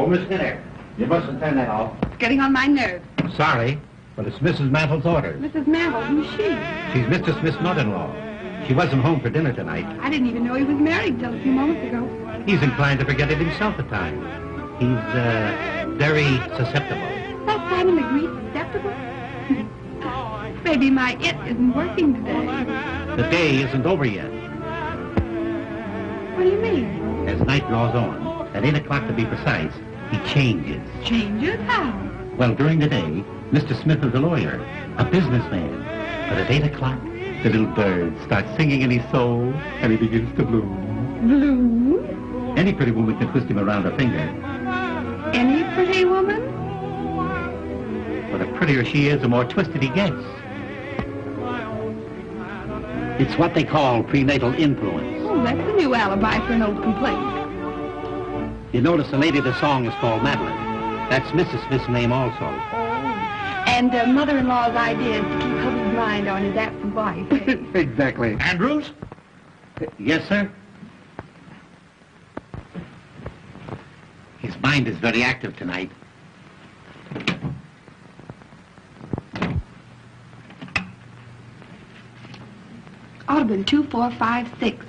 Oh, Miss Miller, you mustn't turn that off. It's getting on my nerves. Sorry, but it's Mrs. Mantle's orders. Mrs. Mantle, who's she? She's Mr. Smith's mother-in-law. She wasn't home for dinner tonight. I didn't even know he was married till a few moments ago. He's inclined to forget it himself at times. He's, very susceptible. That finally agreed susceptible? Maybe my it isn't working today. The day isn't over yet. What do you mean? As night draws on, at 8 o'clock to be precise, he changes. Changes? How? Well, during the day, Mr. Smith is a lawyer, a businessman. But at 8 o'clock, the little bird starts singing in his soul, and he begins to bloom. Blue? Any pretty woman can twist him around her finger. Any pretty woman? But the prettier she is, the more twisted he gets. It's what they call prenatal influence. Oh, that's a new alibi for an old complaint. You notice the lady of the song is called Madeline. That's Mrs. Smith's name also. And mother-in-law's idea is to keep hubby's mind on his absent wife. Exactly. Andrews? Yes, sir? His mind is very active tonight. Ought to have been 2456.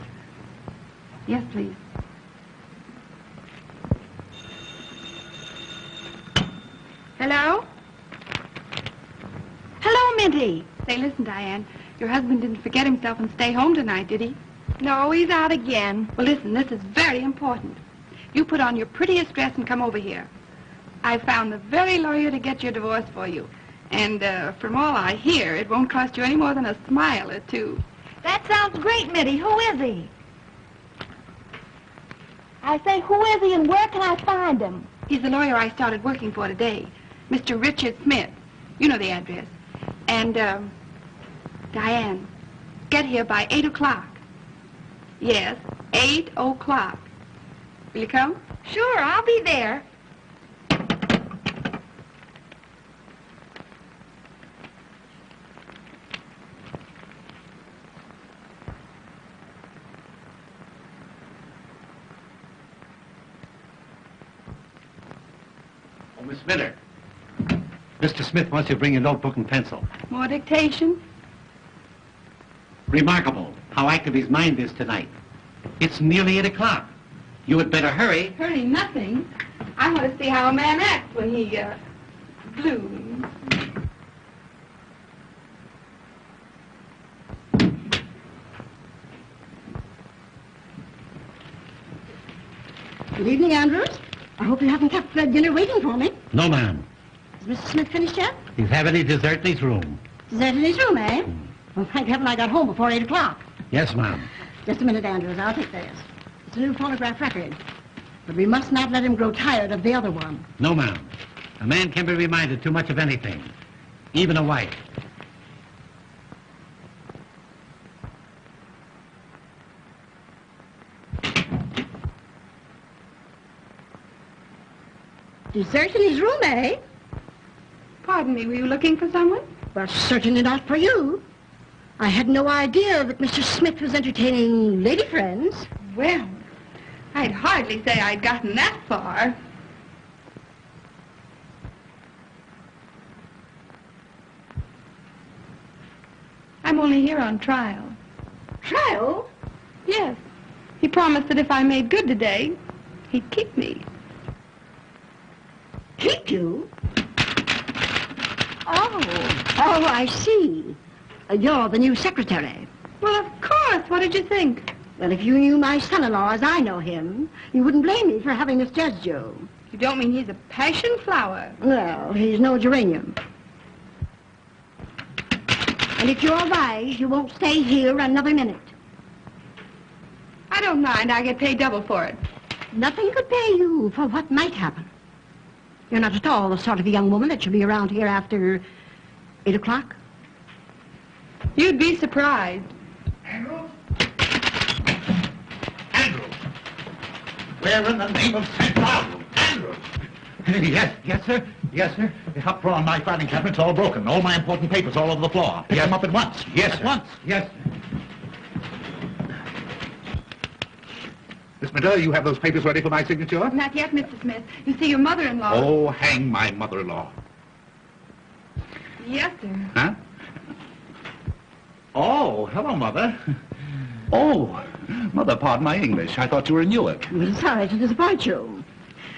Yes, please. Hello? Hello, Minty. Say, listen, Diane. Your husband didn't forget himself and stay home tonight, did he? No, he's out again. Well, listen, this is very important. You put on your prettiest dress and come over here. I found the very lawyer to get your divorce for you. And from all I hear, it won't cost you any more than a smile or two. That sounds great, Mitty. Who is he? I say, who is he and where can I find him? He's the lawyer I started working for today, Mr. Richard Smith. You know the address. And, Diane, get here by 8 o'clock. Yes, 8 o'clock. Will you come? Sure, I'll be there. Oh, Miss Miller. Mr. Smith wants you to bring a notebook and pencil. More dictation? Remarkable how active his mind is tonight. It's nearly 8 o'clock. You had better hurry. Hurry nothing. I want to see how a man acts when he, blooms. Good evening, Andrews. I hope you haven't kept dinner waiting for me. No, ma'am. Is Mr. Smith finished yet? He's having his dessert in his room. Dessert in his room, eh? Well, thank heaven I got home before 8 o'clock. Yes, ma'am. Just a minute, Andrews. I'll take this. It's a new phonograph record. But we must not let him grow tired of the other one. No, ma'am. A man can be reminded too much of anything, even a wife. Dessert in his room, eh? Pardon me, were you looking for someone? Well, certainly not for you. I had no idea that Mr. Smith was entertaining lady friends. Well, I'd hardly say I'd gotten that far. I'm only here on trial. Trial? Yes. He promised that if I made good today, he'd keep me. Keep you? Oh, I see. You're the new secretary. Well, of course. What did you think? Well, if you knew my son-in-law as I know him, you wouldn't blame me for having misjudged you. You don't mean he's a passion flower? Well, he's no geranium. And if you're wise, you won't stay here another minute. I don't mind. I get paid double for it. Nothing could pay you for what might happen. You're not at all the sort of a young woman that should be around here after 8 o'clock. You'd be surprised. Andrews? Andrews! Where in the name of St. Paul? Andrews! Yes, sir. Yes, sir. The top drawer on my filing cabinet's all broken. All my important papers all over the floor. Pick them up at once. Yes, at sir. once. Yes, sir. Miss Minter, you have those papers ready for my signature? Not yet, Mr. Smith. You see, your mother-in-law... Oh, hang my mother-in-law. Yes, sir. Huh? Oh, hello, Mother. Oh, Mother, pardon my English. I thought you were in Newark. I'm sorry to disappoint you.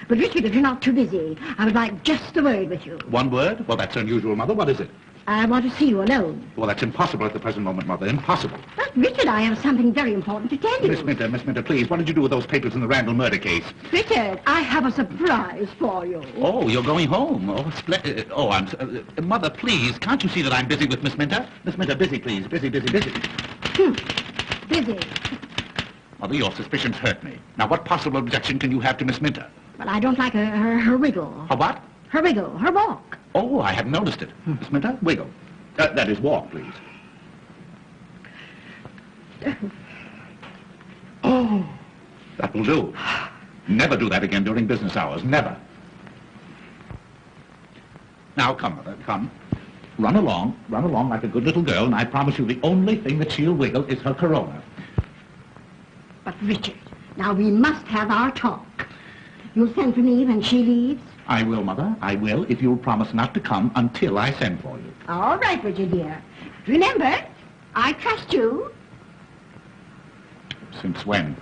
But, Richard, if you're not too busy, I would like just a word with you. One word? Well, that's unusual, Mother. What is it? I want to see you alone. Well, that's impossible at the present moment, Mother. Impossible. But, Richard, I have something very important to tell you. Miss Minter, please, what did you do with those papers in the Randall murder case? Richard, I have a surprise for you. Oh, you're going home. Oh, splendid. Oh, Mother, please, can't you see that I'm busy with Miss Minter? Miss Minter, busy, please. Busy. Busy. Mother, your suspicions hurt me. Now, what possible objection can you have to Miss Minter? Well, I don't like her wiggle. Her what? Her wiggle, her walk. Oh, I hadn't noticed it. Miss Minter, wiggle. That is walk, please. Oh, that will do. Never do that again during business hours. Never. Now, come, Mother, come. Run along like a good little girl, and I promise you the only thing that she'll wiggle is her corona. But, Richard, now we must have our talk. You'll send for me when she leaves? I will, Mother. I will, if you'll promise not to come until I send for you. All right, Richard, dear. Remember, I trust you. Since when?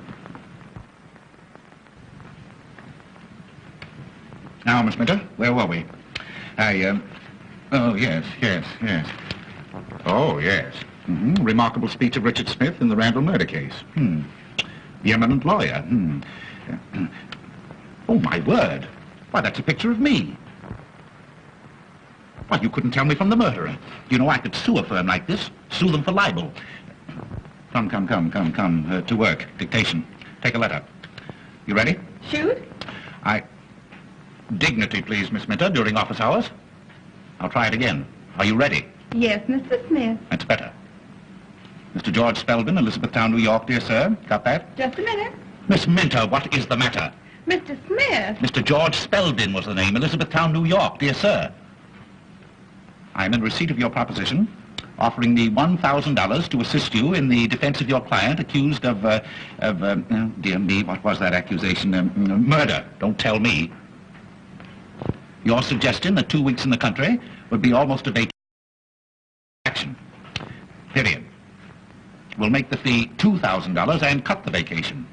Now, Miss Minter, where were we? Oh, yes. Oh, yes. Remarkable speech of Richard Smith in the Randall murder case. The eminent lawyer. Oh, my word. Why, that's a picture of me. Why, you couldn't tell me from the murderer. You know, I could sue a firm like this, sue them for libel. Come, to work. Dictation. Take a letter. You ready? Shoot. Dignity, please, Miss Minter, during office hours. I'll try it again. Are you ready? Yes, Mr. Smith. That's better. Mr. George Spelvin, Elizabethtown, New York, dear sir. Got that? Just a minute. Miss Minter, what is the matter? Mr. Smith. Mr. George Spelvin was the name, Elizabethtown, New York, dear sir. I'm in receipt of your proposition, offering me $1,000 to assist you in the defense of your client accused of dear me, what was that accusation? Murder. Don't tell me. Your suggestion that 2 weeks in the country would be almost a vacation. Period. We'll make the fee $2,000 and cut the vacation.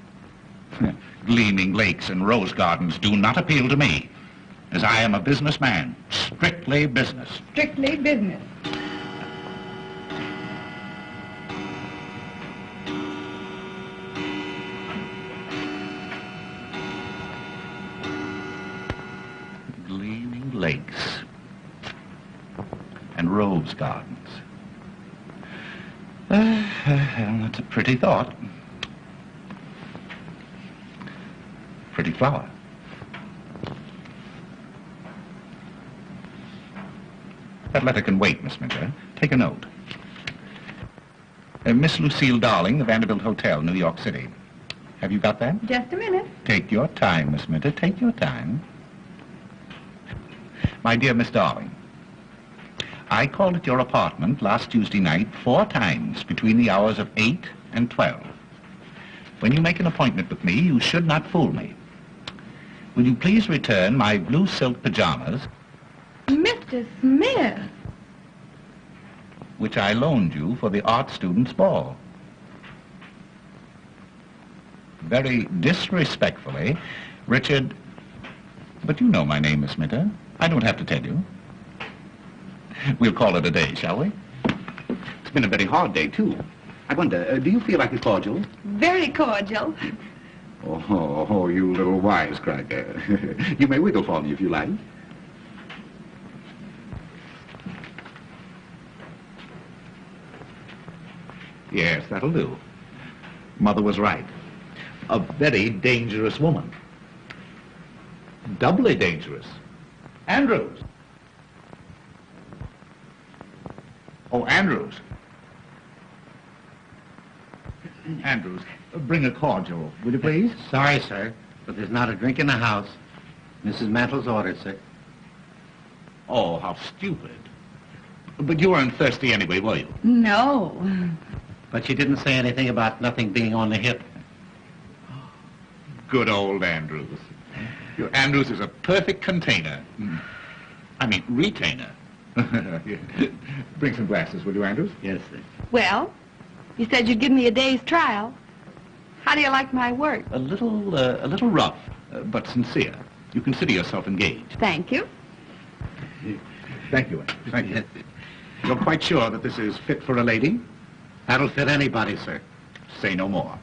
Gleaming lakes and rose gardens do not appeal to me, as I am a businessman. Strictly business. Strictly business. Gleaming lakes and rose gardens. That's a pretty thought. Pretty flower. That letter can wait, Miss Minter. Take a note. Miss Lucille Darling, the Vanderbilt Hotel, New York City. Have you got that? Just a minute. Take your time, Miss Minter. Take your time. My dear Miss Darling, I called at your apartment last Tuesday night 4 times between the hours of 8 and 12. When you make an appointment with me, you should not fool me. Will you please return my blue silk pajamas, Mr. Smith. which I loaned you for the art students' ball? Very disrespectfully, Richard... But you know my name, Miss Minter. I don't have to tell you. We'll call it a day, shall we? It's been a very hard day, too. I wonder, do you feel like a cordial? Very cordial. Oh, you little wisecracker. You may wiggle for me if you like. Yes, that'll do. Mother was right. A very dangerous woman. Doubly dangerous. Andrews. Oh, Andrews. Andrews, bring a cordial, will you please? Sorry, sir, but there's not a drink in the house. Mrs. Mantle's ordered, sir. Oh, how stupid. But you weren't thirsty anyway, were you? No. But she didn't say anything about nothing being on the hip. Good old Andrews. Your Andrews is a perfect container. I mean, retainer. Bring some glasses, will you, Andrews? Yes, sir. Well, you said you'd give me a day's trial. How do you like my work? A little rough, but sincere. You consider yourself engaged. Thank you. Thank you, Andrews. Thank you. You're quite sure that this is fit for a lady? That'll fit anybody, sir. Say no more.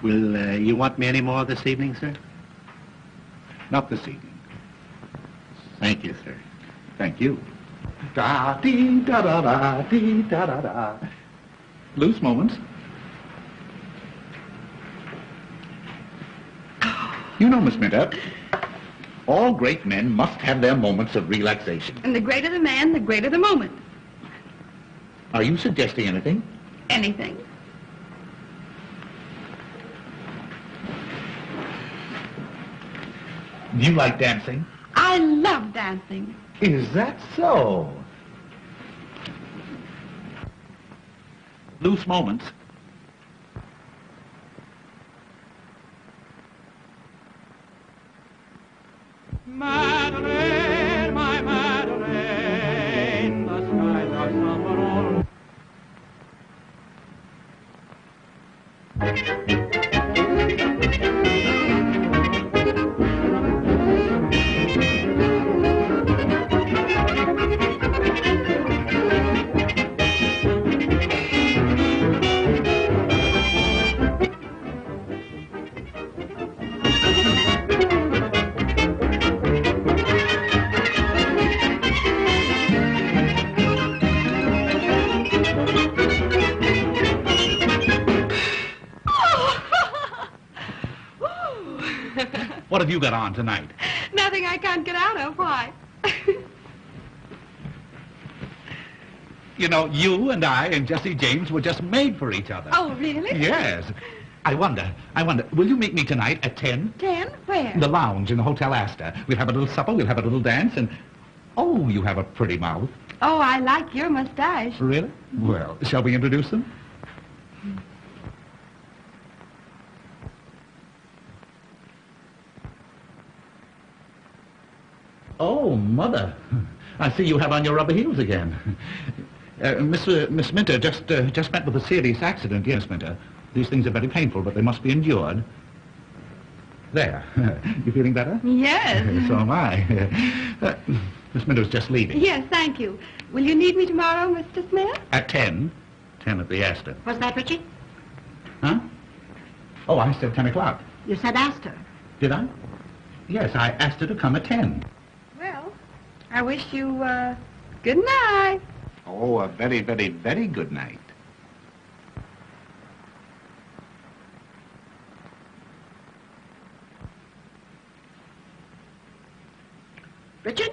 Will you want me any more this evening, sir? Not this evening. Thank you, sir. Thank you. Da-dee-da-da-da-dee-da-da-da. Loose moments. You know, Miss Minter, all great men must have their moments of relaxation. And the greater the man, the greater the moment. Are you suggesting anything? Anything. Do you like dancing? I love dancing. Is that so? Loose moments. Madeleine, my Madeleine, the skies are somber all. What have you got on tonight? Nothing I can't get out of. Why? You know, you and I and Jesse James were just made for each other. Oh, really? Yes. I wonder, will you meet me tonight at 10? 10? Where? In the lounge in the Hotel Astor. We'll have a little supper, we'll have a little dance, and... Oh, you have a pretty mouth. Oh, I like your mustache. Really? Well, shall we introduce them? Oh, Mother. I see you have on your rubber heels again. Miss Minter just met with a serious accident. Yes, Minter. These things are very painful, but they must be endured. There. You feeling better? Yes. So am I. Miss Minter's just leaving. Yes, thank you. Will you need me tomorrow, Mr. Smith? At 10. 10 at the Astor. Was that, Richard? Huh? Oh, I said 10 o'clock. You said Astor. Did I? Yes, I asked her to come at 10. Well, I wish you, good night. Oh, a very, very, very good night. Richard,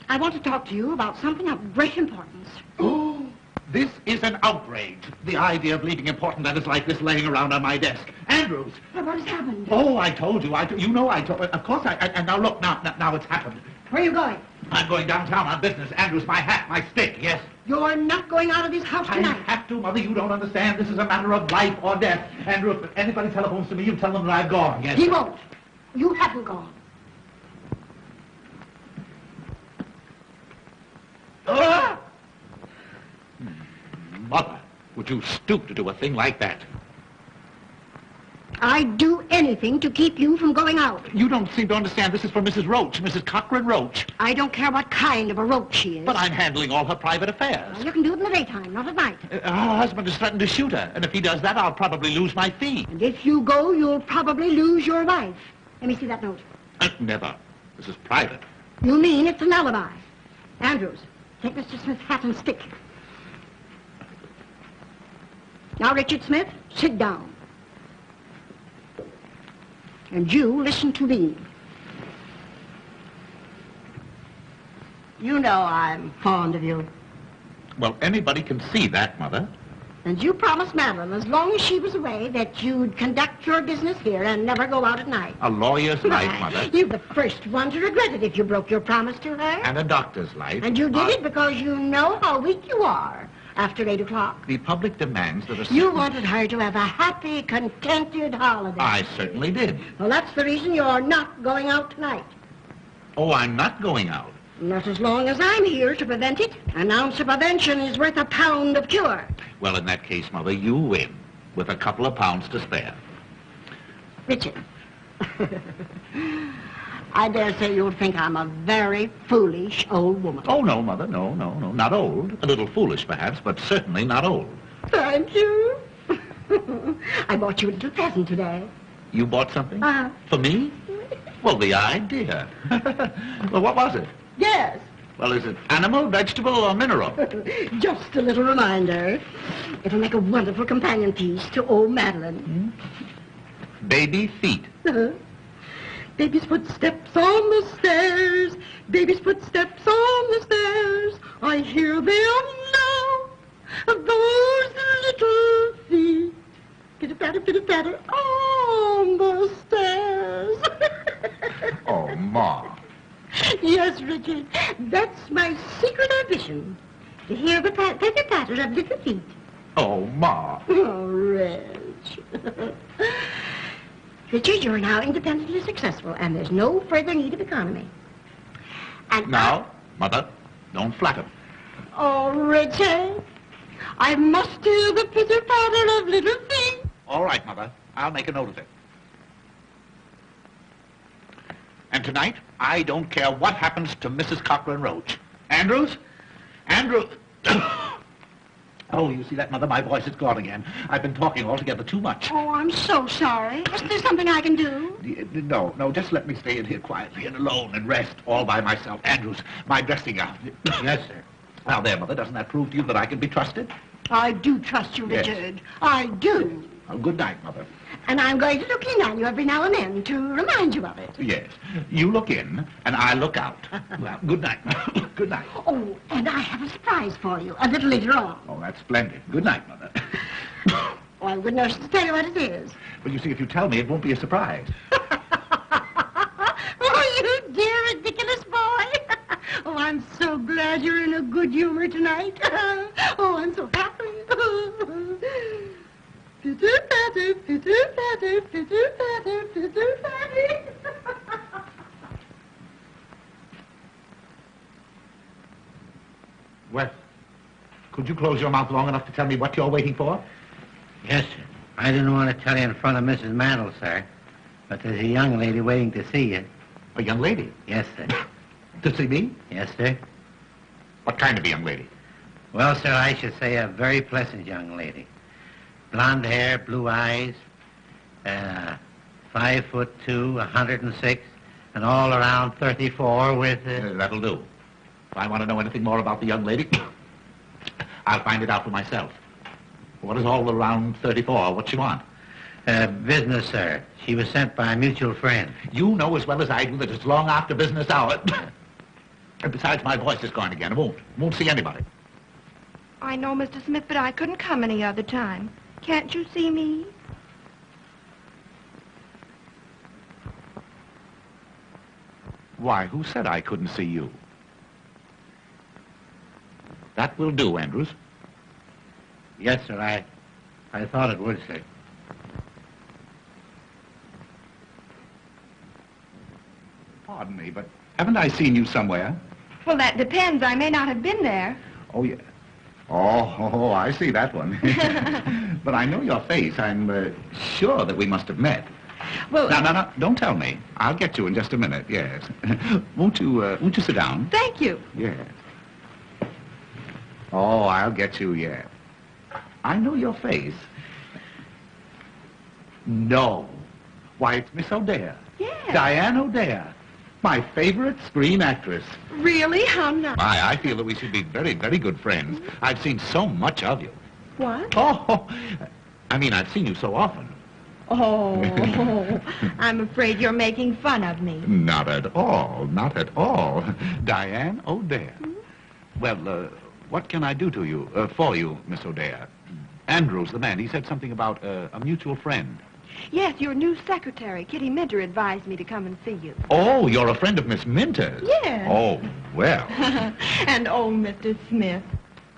I want to talk to you about something of great importance. Oh, this is an outrage. The idea of leaving important letters like this laying around on my desk. Andrews! What has happened? Oh, I told you. You know I told... Of course and now look, now it's happened. Where are you going? I'm going downtown on business. Andrews, my hat, my stick, yes. You're not going out of this house I tonight. have to, Mother. You don't understand. This is a matter of life or death. Andrew, if anybody telephones to me, you tell them that I've gone. Yes. He won't. You haven't gone. Mother, would you stoop to do a thing like that? I'd do anything to keep you from going out. You don't seem to understand. This is for Mrs. Roach, Mrs. Cochran Roach. I don't care what kind of a roach she is. But I'm handling all her private affairs. Well, you can do it in the daytime, not at night. Her husband has threatened to shoot her, and if he does that, I'll probably lose my fee. And if you go, you'll probably lose your life. Let me see that note. Never. This is private. You mean it's an alibi? Andrews, take Mr. Smith's hat and stick. Now, Richard Smith, sit down. And you listen to me. You know I'm fond of you. Well, anybody can see that, Mother. And you promised Madeline, as long as she was away, that you'd conduct your business here and never go out at night. A lawyer's life, Mother. You're the first one to regret it if you broke your promise to her. And a doctor's life. And you did it because you know how weak you are. after 8 o'clock. The public demands that a... You wanted her to have a happy, contented holiday. I certainly did. Well, that's the reason you're not going out tonight. Oh, I'm not going out. Not as long as I'm here to prevent it. An ounce of prevention is worth a pound of cure. Well, in that case, Mother, you win, with a couple of pounds to spare. Richard, I dare say you'll think I'm a very foolish old woman. Oh, no, Mother, no, not old. A little foolish, perhaps, but certainly not old. Thank you. I bought you a little present today. You bought something? Uh-huh. For me? Well, the idea. Well, what was it? Yes. Well, is it animal, vegetable, or mineral? Just a little reminder. It'll make a wonderful companion piece to old Madeline. Baby feet. Uh-huh. Baby's footsteps on the stairs. Baby's footsteps on the stairs. I hear them now. Those little feet. Pitter-patter on the stairs. Oh, Ma. Yes, Richard. That's my secret ambition. To hear the patter-patter of little feet. Oh, Ma. Oh, Reg. Richard, you're now independently successful, and there's no further need of economy. And Now, Mother, don't flatter. Oh, Richard, I must hear the pitter-patter of little feet. All right, Mother. I'll make a note of it. And tonight, I don't care what happens to Mrs. Cochran Roach. Andrews? Andrew... Oh, you see that, Mother? My voice is gone again. I've been talking altogether too much. Oh, I'm so sorry. Isn't there something I can do? No, just let me stay in here quietly and alone and rest all by myself. Andrews, my dressing gown. Yes, sir. Now, there, Mother, doesn't that prove to you that I can be trusted? I do trust you, Yes. Richard. I do. Well, good night, Mother. And I'm going to look in on you every now and then to remind you of it. Yes. You look in, and I look out. Well, good night. Good night. Oh, and I have a surprise for you a little later on. Oh, that's splendid. Good night, Mother. Oh, I wouldn't know to tell you what it is. Well, you see, if you tell me, it won't be a surprise. Oh, you dear ridiculous boy. Oh, I'm so glad you're in a good humor tonight. Oh, I'm so happy. Pitter-patter, pitter-patter, pitter-patter, pitter-patter. Well, could you close your mouth long enough to tell me what you're waiting for? Yes, sir. I didn't want to tell you in front of Mrs. Mandel, sir, but there's a young lady waiting to see you. A young lady? Yes, sir. To see me? Yes, sir. What kind of a young lady? Well, sir, I should say a very pleasant young lady. Blonde hair, blue eyes, 5'2", 106, and all around 34 with... That'll do. If I want to know anything more about the young lady, I'll find it out for myself. What is all around 34? What's she want? Business, sir. She was sent by a mutual friend. You know as well as I do that it's long after business hour. And besides, my voice is gone again. I won't see anybody. I know, Mr. Smith, but I couldn't come any other time. Can't you see me? Why, who said I couldn't see you? That will do, Andrews. Yes, sir, I thought it would, sir. Pardon me, but haven't I seen you somewhere? Well, that depends. I may not have been there. Oh, yeah. Oh, I see that one. But I know your face. I'm sure that we must have met. Well, No, don't tell me. I'll get you in just a minute, yes. Won't you sit down? thank you. Yes. Oh, I'll get you, yes. I know your face. No. Why, it's Miss O'Dare. Yes. Diane O'Dare. My favorite screen actress. Really? How nice. I feel that we should be very, very good friends. I've seen so much of you. What? Oh, I mean, I've seen you so often. Oh, I'm afraid you're making fun of me. Not at all, not at all. Diane O'Dare. Well, what can I do to you, for you, Miss O'Dare? Andrews, the man, he said something about a mutual friend. Yes, your new secretary, Kitty Minter, advised me to come and see you. Oh, you're a friend of Miss Minter's? Yes. Oh, well. And oh, Mr. Smith.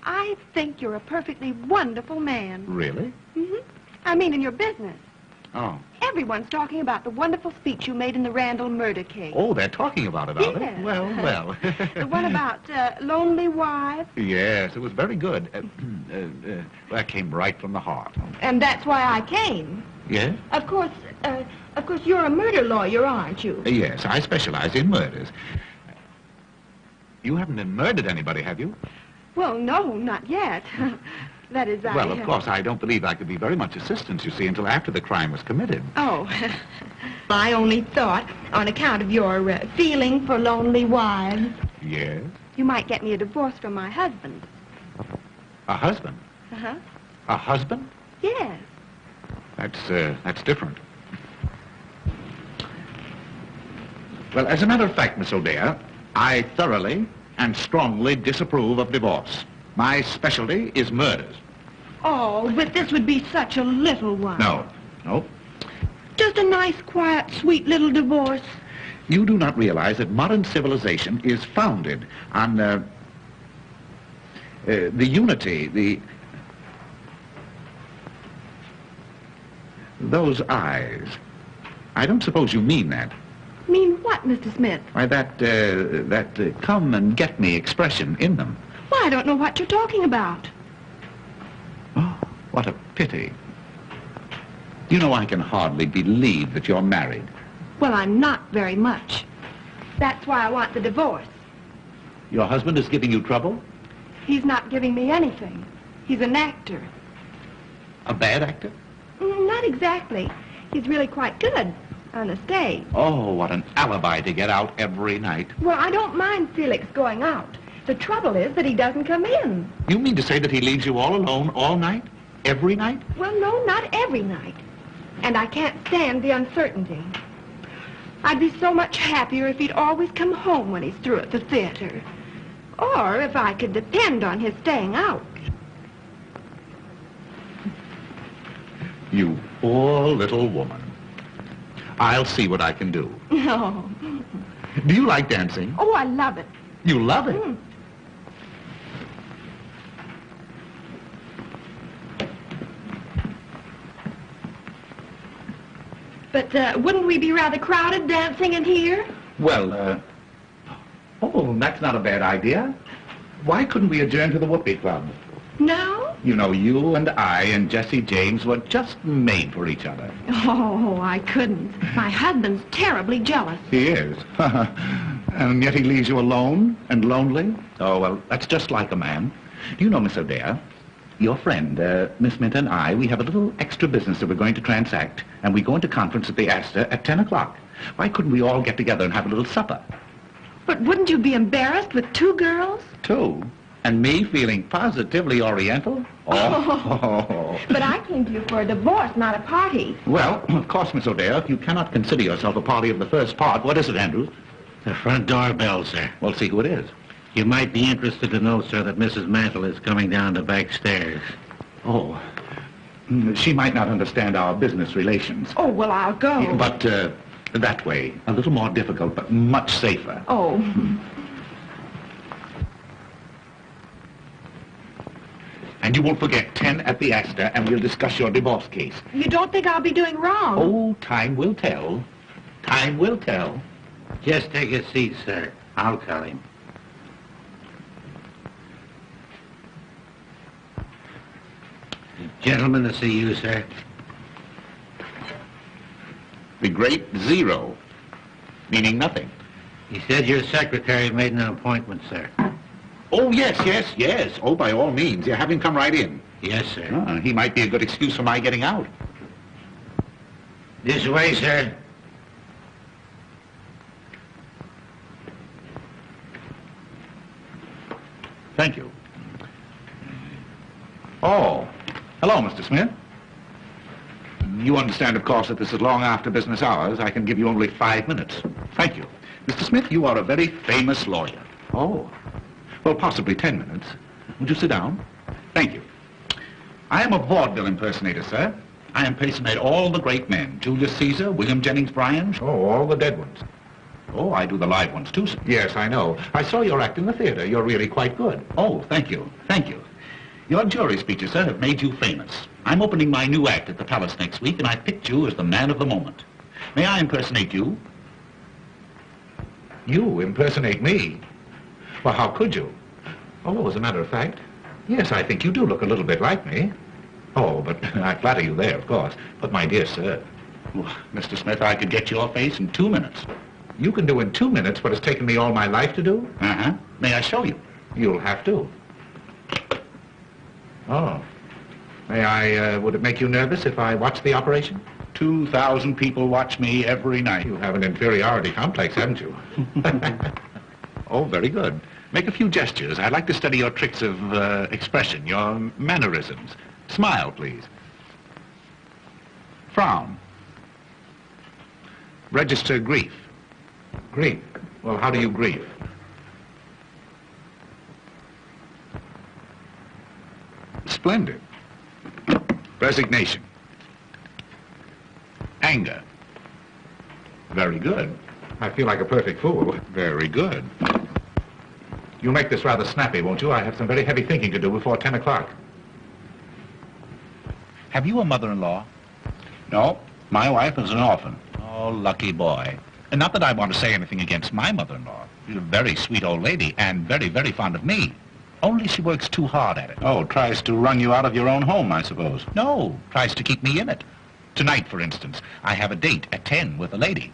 I think you're a perfectly wonderful man. Really? I mean, in your business. Oh. Everyone's talking about the wonderful speech you made in the Randall murder case. Oh, they're talking about it, are they? Yes. Well, well. The one about lonely wives. Yes, it was very good. That came right from the heart. And that's why I came. Yes? Of course, you're a murder lawyer, aren't you? Yes, I specialize in murders. You haven't murdered anybody, have you? Well, no, not yet. That is, Well, of course, I don't believe I could be very much assistance, you see, until after the crime was committed. Oh. I only thought, on account of your feeling for lonely wives, Yes? you might get me a divorce from my husband. A husband? Uh-huh. A husband? Yes. That's different. Well, as a matter of fact, Miss O'Dea, I thoroughly and strongly disapprove of divorce. My specialty is murders. Oh, but this would be such a little one. No. Just a nice, quiet, sweet little divorce. You do not realize that modern civilization is founded on the unity, those eyes. I don't suppose you mean that. Mean what, Mr. Smith? Why, that come and get me expression in them. Well, I don't know what you're talking about. Oh, what a pity. You know, I can hardly believe that you're married. Well, I'm not very much. That's why I want the divorce. Your husband is giving you trouble? He's not giving me anything. He's an actor. A bad actor? Not exactly. He's really quite good on the stage. Oh, what an alibi to get out every night. Well, I don't mind Felix going out. The trouble is that he doesn't come in. You mean to say that he leaves you all alone all night? Every night? Well, no, not every night. And I can't stand the uncertainty. I'd be so much happier if he'd always come home when he's through at the theater. Or if I could depend on his staying out. You poor little woman. I'll see what I can do. No. Do you like dancing? Oh, I love it. You love it? But wouldn't we be rather crowded dancing in here? Well, oh, that's not a bad idea. Why couldn't we adjourn to the Whoopee Club? No? You know, you and I and Jesse James were just made for each other. Oh, I couldn't. My husband's terribly jealous. He is. And yet he leaves you alone and lonely? Oh, well, that's just like a man. Do you know, Miss O'Dea, your friend, Miss Mint and I, we have a little extra business that we're going to transact, and we go into conference at the Astor at 10 o'clock. Why couldn't we all get together and have a little supper? But wouldn't you be embarrassed with two girls? Two? And me feeling positively oriental? Oh. But I came to you for a divorce, not a party. Well, of course, Miss O'Dea, if you cannot consider yourself a party of the first part, what is it, Andrews? The front door bell, sir. Well, see who it is. You might be interested to know, sir, that Mrs. Mantle is coming down the back stairs. Oh. She might not understand our business relations. Oh, well, I'll go. But that way, a little more difficult, but much safer. Oh. And you won't forget 10 at the Astor, and we'll discuss your divorce case. You don't think I'll be doing wrong? Oh, time will tell. Time will tell. Just take a seat, sir. I'll tell him. Gentlemen to see you, sir. The great zero, meaning nothing. He said your secretary made an appointment, sir. Oh, yes. Oh, by all means. Yeah, have him come right in. Yes, sir. He might be a good excuse for my getting out. This way, sir. Thank you. Oh, hello, Mr. Smith. You understand, of course, that this is long after business hours. I can give you only 5 minutes. Thank you. Mr. Smith, you are a very famous lawyer. Oh. Well, possibly 10 minutes. Would you sit down? Thank you. I am a vaudeville impersonator, sir. I impersonate all the great men. Julius Caesar, William Jennings Bryan. Oh, all the dead ones. Oh, I do the live ones, too, sir. Yes, I know. I saw your act in the theater. You're really quite good. Oh, thank you. Thank you. Your jury speeches, sir, have made you famous. I'm opening my new act at the Palace next week, and I picked you as the man of the moment. May I impersonate you? You impersonate me? Well, how could you? Oh, as a matter of fact, yes, I think you do look a little bit like me. Oh, but I flatter you there, of course. But my dear sir... Well, Mr. Smith, I could get your face in 2 minutes. You can do in 2 minutes what has taken me all my life to do? Uh-huh. May I show you? You'll have to. Oh. May I, would it make you nervous if I watched the operation? 2,000 people watch me every night. You have an inferiority complex, haven't you? Oh, very good. Make a few gestures. I'd like to study your tricks of expression, your mannerisms. Smile, please. Frown. Register grief. Grief? Well, how do you grieve? Splendid. Resignation. Anger. Very good. I feel like a perfect fool. Very good. You'll make this rather snappy, won't you? I have some very heavy thinking to do before 10 o'clock. Have you a mother-in-law? No. My wife is an orphan. Oh, lucky boy. And not that I want to say anything against my mother-in-law. She's a very sweet old lady and very, very fond of me. Only she works too hard at it. Oh, tries to run you out of your own home, I suppose. No, tries to keep me in it. Tonight, for instance, I have a date at 10 with a lady.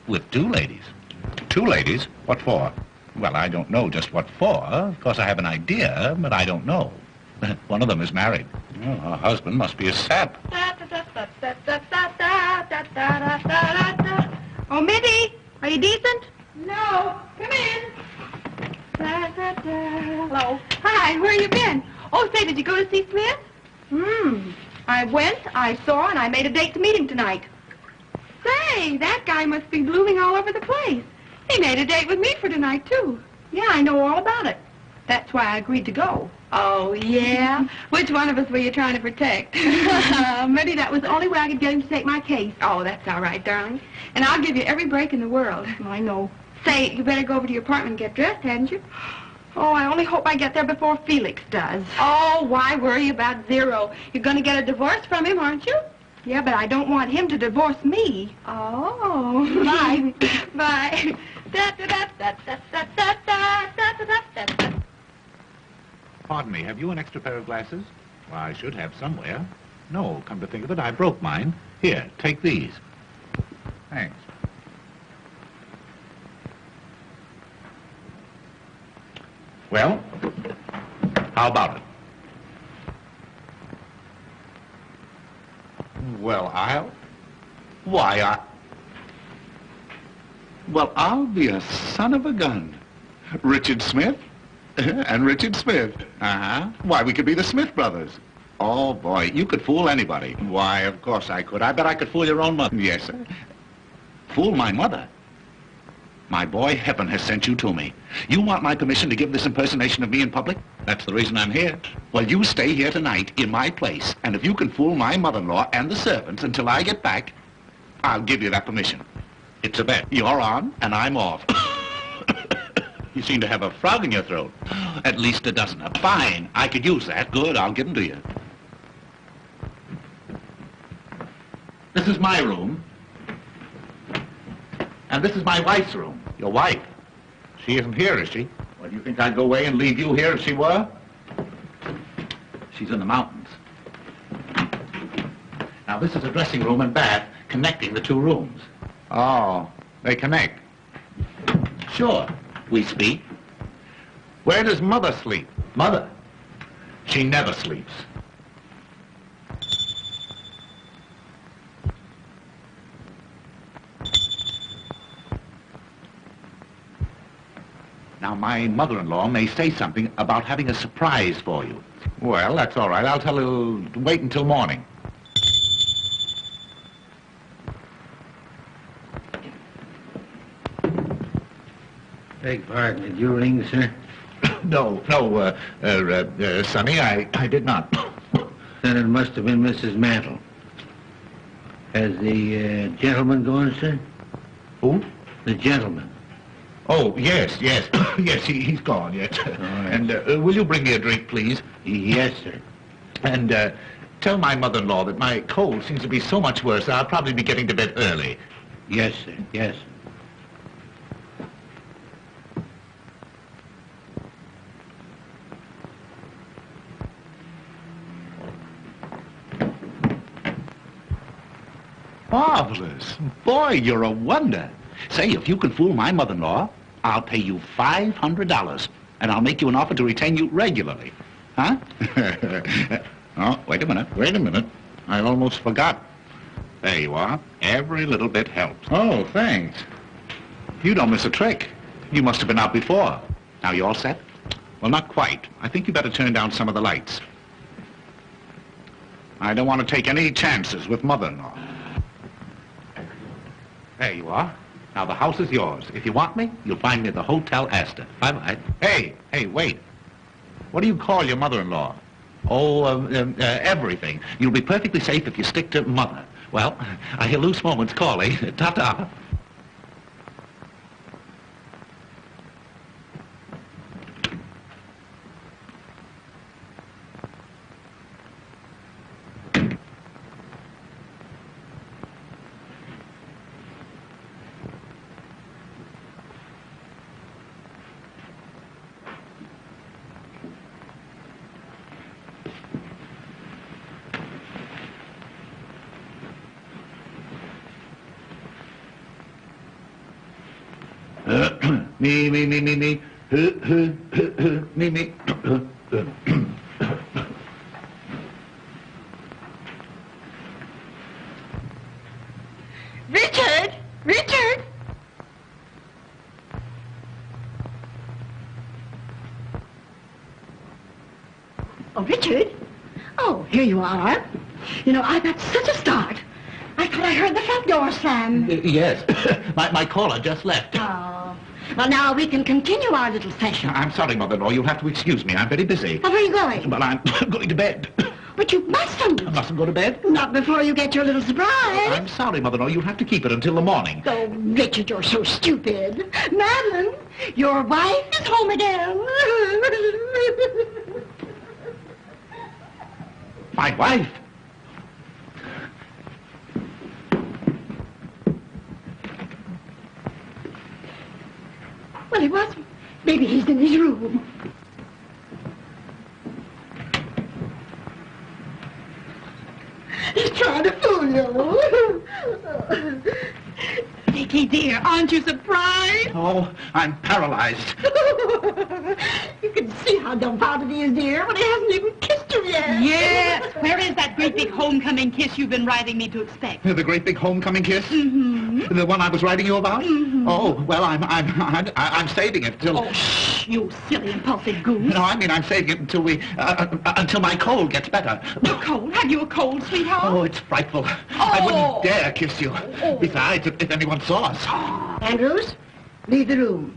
With 2 ladies. 2 ladies? What for? Well, I don't know just what for. Of course, I have an idea, but I don't know. One of them is married. Oh, her husband must be a sap. Oh, Mitty, are you decent? No, come in. Hello. Hi, where you been? Oh, say, did you go to see Smith? I went, I saw, and I made a date to meet him tonight. Say, that guy must be blooming all over the place. He made a date with me for tonight, too. Yeah, I know all about it. That's why I agreed to go. Oh, yeah? Which one of us were you trying to protect? Maybe that was the only way I could get him to take my case. Oh, that's all right, darling. And I'll give you every break in the world. I know. Say, you better go over to your apartment and get dressed, hadn't you? Oh, I only hope I get there before Felix does. Oh, why worry about Zero? You're going to get a divorce from him, aren't you? Yeah, but I don't want him to divorce me. Oh. Bye. Bye. Pardon me, have you an extra pair of glasses? Well, I should have somewhere. No, come to think of it, I broke mine. Here, take these. Thanks. Well, how about it? Well, I'll be a son of a gun. Richard Smith and Richard Smith. Uh-huh. Why, we could be the Smith brothers. Oh, boy, you could fool anybody. Why, of course I could. I bet I could fool your own mother. Yes, sir. Fool my mother? My boy, heaven has sent you to me. You want my permission to give this impersonation of me in public? That's the reason I'm here. Well, you stay here tonight in my place, and if you can fool my mother-in-law and the servants until I get back, I'll give you that permission. It's a bet. You're on, and I'm off. You seem to have a frog in your throat. At least a dozen. Fine. I could use that. Good, I'll give them to you. This is my room. And this is my wife's room. Your wife? She isn't here, is she? Well, do you think I'd go away and leave you here if she were? She's in the mountains. Now, this is a dressing room and bath connecting the 2 rooms. Oh, they connect. Sure, we speak. Where does Mother sleep? Mother, she never sleeps. Now, my mother-in-law may say something about having a surprise for you. Well, that's all right. I'll tell her to wait until morning. Beg pardon, did you ring, sir? No, Sonny, I did not. Then it must have been Mrs. Mantle. Has the gentleman gone, sir? Who? The gentleman. Oh, yes. Yes, he's gone, yes. right. And will you bring me a drink, please? Yes, sir. And tell my mother-in-law that my cold seems to be so much worse, I'll probably be getting to bed early. Yes, sir. Yes. Marvelous. Boy, you're a wonder. Say, if you can fool my mother-in-law, I'll pay you $500, and I'll make you an offer to retain you regularly. Huh? Oh, wait a minute. I almost forgot. There you are. Every little bit helps. Oh, thanks. You don't miss a trick. You must have been out before. Now, you all set? Well, not quite. I think you better turn down some of the lights. I don't want to take any chances with mother-in-law. There you are. Now, the house is yours. If you want me, you'll find me at the Hotel Astor. Bye-bye. Hey, wait. What do you call your mother-in-law? Oh, everything. You'll be perfectly safe if you stick to mother. Well, I hear loose moments calling. Ta-ta. Me. Me. Richard! Richard! Oh, Richard? Oh, here you are. You know, I got such a start. I thought I heard the front door slam. Yes. my caller just left. Oh. Well, now we can continue our little session. I'm sorry, mother-in-law. You'll have to excuse me. I'm very busy. Well, where are you going? Well, I'm going to bed. But you mustn't. I mustn't go to bed? Not before you get your little surprise. I'm sorry, mother-in-law. You'll have to keep it until the morning. Oh, Richard, you're so stupid. Madeline, your wife is home again. My wife? Well, he wasn't. Maybe he's in his room. He's trying to fool you. Dickie, dear, aren't you surprised? Oh, I'm paralyzed. You can see how dumbfounded he is, dear, but he hasn't even kissed you yet. Yes. Where is that great big homecoming kiss you've been writing me to expect? The great big homecoming kiss? Mm-hmm. The one I was writing you about? Mm-hmm. Oh, well, I'm saving it till... Oh, shh, you silly, impulsive goose. No, I mean, I'm saving it until until my cold gets better. You're cold? Have you a cold, sweetheart? Oh, it's frightful. I wouldn't dare kiss you. Oh. Besides, if anyone saw us. Andrews, leave the room.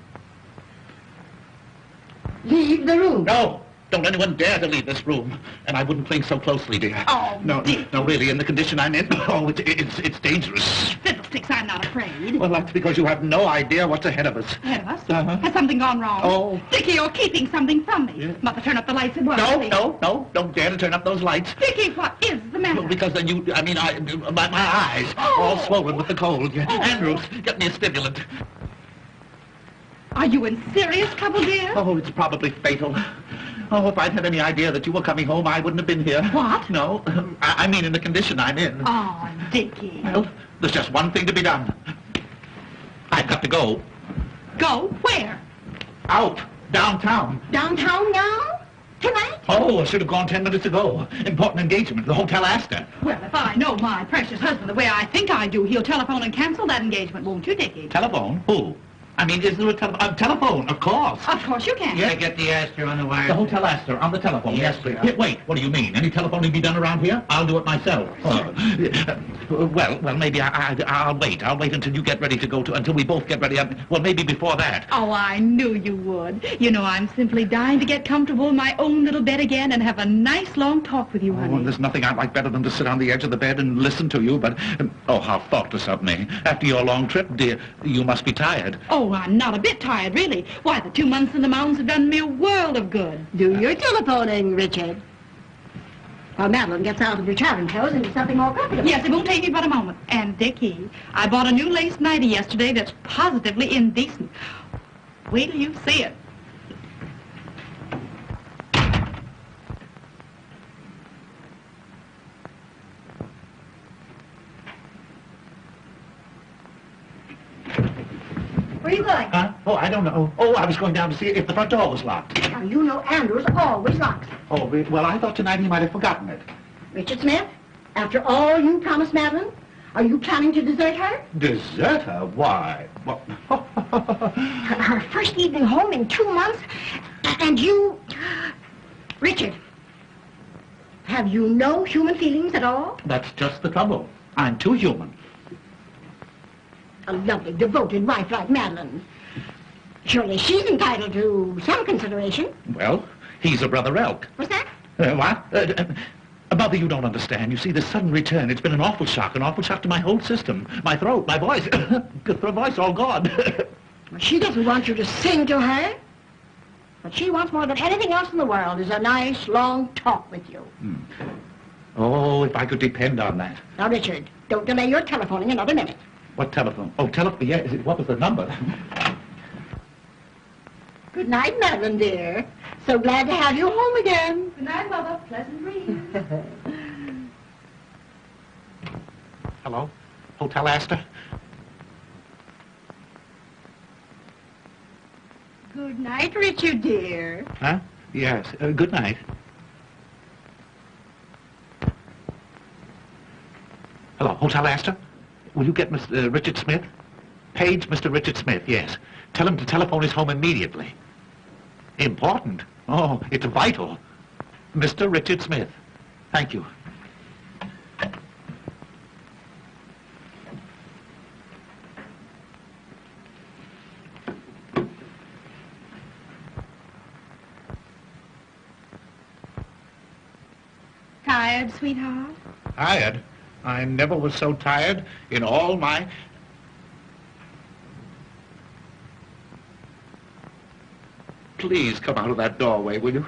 Leave the room. No, don't anyone dare to leave this room. And I wouldn't cling so closely, dear. Oh, no, Dick. no, really, in the condition I'm in. Oh, it's dangerous. Fiddlesticks, I'm not afraid. Well, that's because you have no idea what's ahead of us. Ahead of us? Uh-huh. Has something gone wrong? Oh. Dickie, you're keeping something from me. Yeah. Mother, turn up the lights at once. No, don't dare to turn up those lights. Dickie, what is the matter? Because then my eyes, all swollen with the cold. Andrews, get me a stimulant. Are you in serious trouble, dear? Oh, it's probably fatal. Oh, if I'd had any idea that you were coming home, I wouldn't have been here. What? No, I mean in the condition I'm in. Oh, Dickie. Well, there's just one thing to be done. I've got to go. Go? Where? Out, downtown. Downtown now? Tonight? Oh, I should have gone 10 minutes ago. Important engagement, the Hotel Astor. Well, if I know my precious husband the way I think I do, he'll telephone and cancel that engagement, won't you, Dickie? Telephone? Who? I mean, is there a telephone? Of course. Of course you can. Yeah, get the Astor on the wire. The Hotel Astor, on the telephone. Yes, please. sir. Wait, what do you mean? Any telephoning be done around here? I'll do it myself. Well, maybe I'll wait. I'll wait until you get ready to go to, until we both get ready. Well, maybe before that. Oh, I knew you would. You know, I'm simply dying to get comfortable in my own little bed again and have a nice long talk with you, Oh, honey. and there's nothing I'd like better than to sit on the edge of the bed and listen to you, but... oh, how thoughtless of me. After your long trip, dear, you must be tired. Oh, Oh, I'm not a bit tired, really. Why, the 2 months in the mountains have done me a world of good. Do your telephoning, Richard. While Madeline gets out of her traveling clothes into something more comfortable. Yes, it won't take me but a moment. And, Dickie, I bought a new lace nightie yesterday that's positively indecent. Wait till you see it. Where are you going? Huh? Oh, I don't know. Oh, I was going down to see if the front door was locked. Now, you know Andrews always locks it. Oh, well, I thought tonight he might have forgotten it. Richard Smith, after all you promised Madeline, are you planning to desert her? Desert her? Why? Well, Her first evening home in 2 months, and you... Richard, have you no human feelings at all? that's just the trouble. I'm too human. A lovely, devoted wife like Madeline. Surely she's entitled to some consideration. Well, he's a brother elk. What's that? What? Mother, you don't understand. You see, this sudden return, it's been an awful shock to my whole system. My throat, my voice. The voice all gone. Well, she doesn't want you to sing to her. What she wants more than anything else in the world is a nice, long talk with you. Oh, if I could depend on that. Now, Richard, don't delay your telephoning another minute. What telephone? Oh, telephone, yeah, what was the number? Good night, Madeline, dear. So glad to have you home again. Good night, Mother. Pleasant dreams. Hello? Hotel Astor? Good night, Richard, dear. Huh? Yes, good night. Hello, Hotel Astor? Will you get Mr. Richard Smith? Page Mr. Richard Smith, yes. Tell him to telephone his home immediately. Important? Oh, it's vital. Mr. Richard Smith. Thank you. Tired, sweetheart? Tired? I never was so tired in all my... Please come out of that doorway, will you?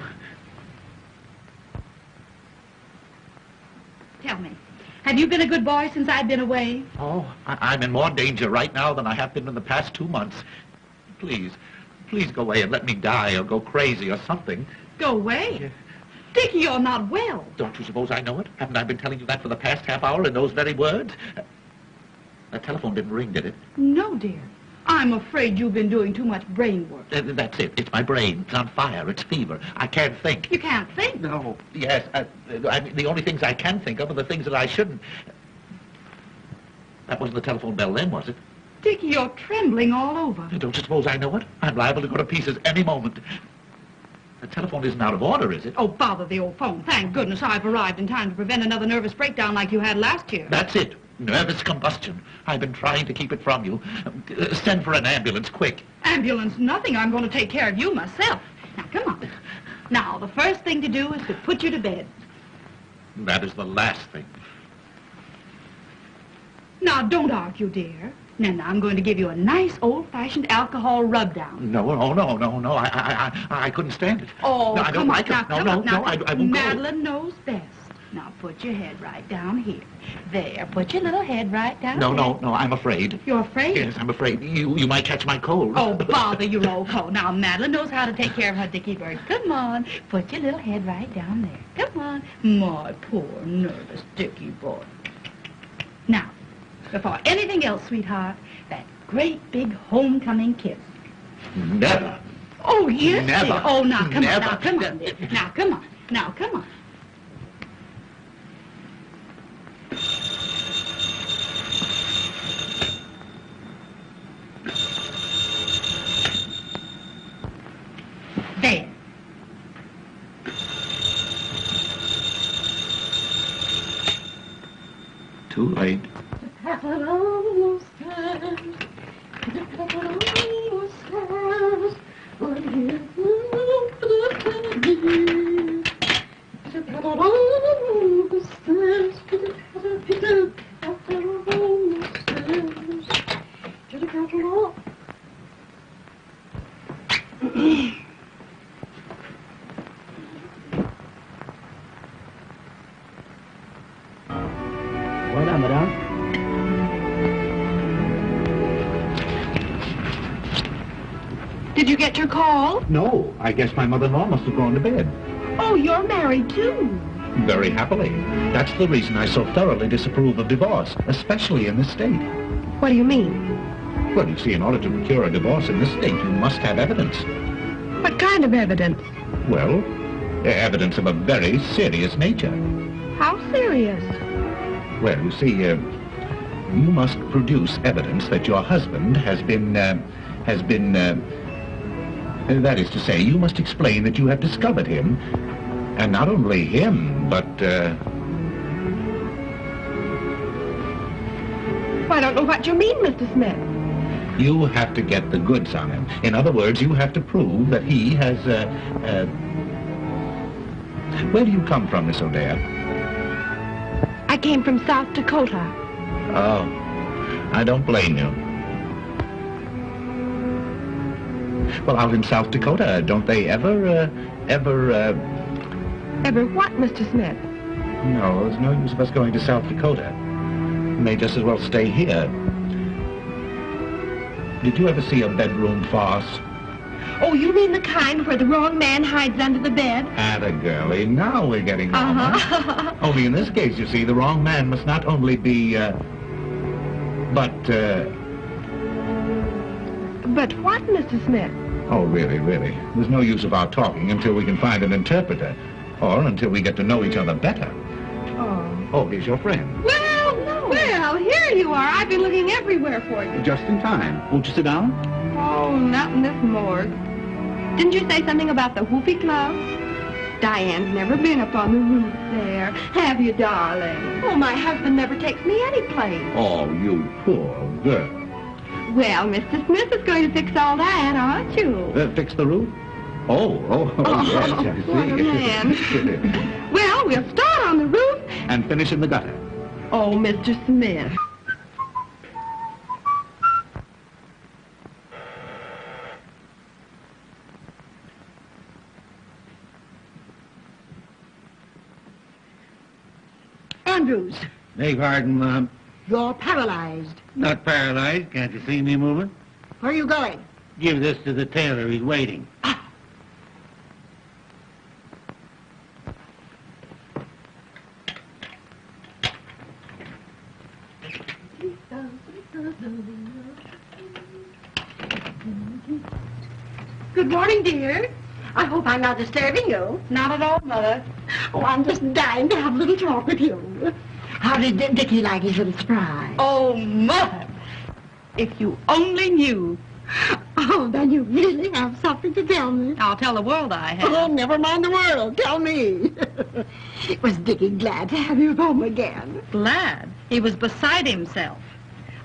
Tell me, have you been a good boy since I've been away? Oh, I'm in more danger right now than I have been in the past 2 months. Please go away and let me die or go crazy or something. Go away? Dickie, you're not well. Don't you suppose I know it? Haven't I been telling you that for the past half hour in those very words? That telephone didn't ring, did it? No, dear. I'm afraid you've been doing too much brain work. That's it. It's my brain. It's on fire. It's fever. I can't think. You can't think? No. Yes. I mean, the only things I can think of are the things that I shouldn't. That wasn't the telephone bell then, was it? Dickie, you're trembling all over. Don't you suppose I know it? I'm liable to go to pieces any moment. The telephone isn't out of order, is it? Oh, bother the old phone. Thank goodness I've arrived in time to prevent another nervous breakdown like you had last year. That's it. Nervous combustion. I've been trying to keep it from you. Send for an ambulance, quick. Ambulance, nothing. I'm going to take care of you myself. Now, come on. Now, the first thing to do is to put you to bed. That is the last thing. Now, don't argue, dear. Now, I'm going to give you a nice old-fashioned alcohol rub-down. No. I couldn't stand it. Oh, no, I don't like it. No, I won't Madeline knows best. Now, put your head right down here. There, put your little head right down go. there. No, I'm afraid. You're afraid? Yes, I'm afraid. You might catch my cold. Oh, bother your old coat. Now, Madeline knows how to take care of her Dickie bird. Come on, put your little head right down there. Come on. My poor, nervous Dickie boy. Now, before anything else, sweetheart, that great big homecoming kiss. Never. Oh, yes, Never. dear. Oh, now, come Never. on. Now, come on, dear. Now, come on. Now, come on. There. Too late. get your call? No, I guess my mother-in-law must have gone to bed. Oh, you're married, too. Very happily. That's the reason I so thoroughly disapprove of divorce, especially in this state. What do you mean? Well, you see, in order to procure a divorce in this state, you must have evidence. What kind of evidence? Well, evidence of a very serious nature. How serious? Well, you see, you must produce evidence that your husband has been, that is to say, you must explain that you have discovered him, and not only him, but, I don't know what you mean, Mr. Smith. you have to get the goods on him. In other words, you have to prove that he has, Where do you come from, Miss O'Dea? I came from South Dakota. Oh, I don't blame you. Well, out in South Dakota, don't they ever Ever what, Mr. Smith? No, there's no use of us going to South Dakota. We may just as well stay here. Did you ever see a bedroom farce? Oh, you mean the kind where the wrong man hides under the bed? Atta girlie, now we're getting normal. Only in this case, you see, the wrong man must not only be, But what, Mr. Smith? Oh, really, really. There's no use of our talking until we can find an interpreter. Or until we get to know each other better. Oh. Oh, here's your friend. Well, here you are. I've been looking everywhere for you. Just in time. Won't you sit down? Oh, not in this morgue. Didn't you say something about the whoopee club? Diane's never been up on the roof there. Have you, darling? Oh, my husband never takes me any place. Oh, you poor girl. Well, Mr. Smith is going to fix all that, aren't you? Fix the roof? Oh, yes, I see. What a man. Well, we'll start on the roof. And finish in the gutter. Oh, Mr. Smith. Andrews, Beg pardon, Mom. you're paralyzed. Not paralyzed. Can't you see me moving? Where are you going? Give this to the tailor. He's waiting. Good morning, dear. I hope I'm not disturbing you. Not at all, Mother. Oh, I'm just dying to have a little talk with you. How did Dickie like his little surprise? Oh, Mother. If you only knew. Oh, then you really have something to tell me. I'll tell the world I have. Oh, never mind the world. Tell me. Was Dickie glad to have you home again? Glad. He was beside himself.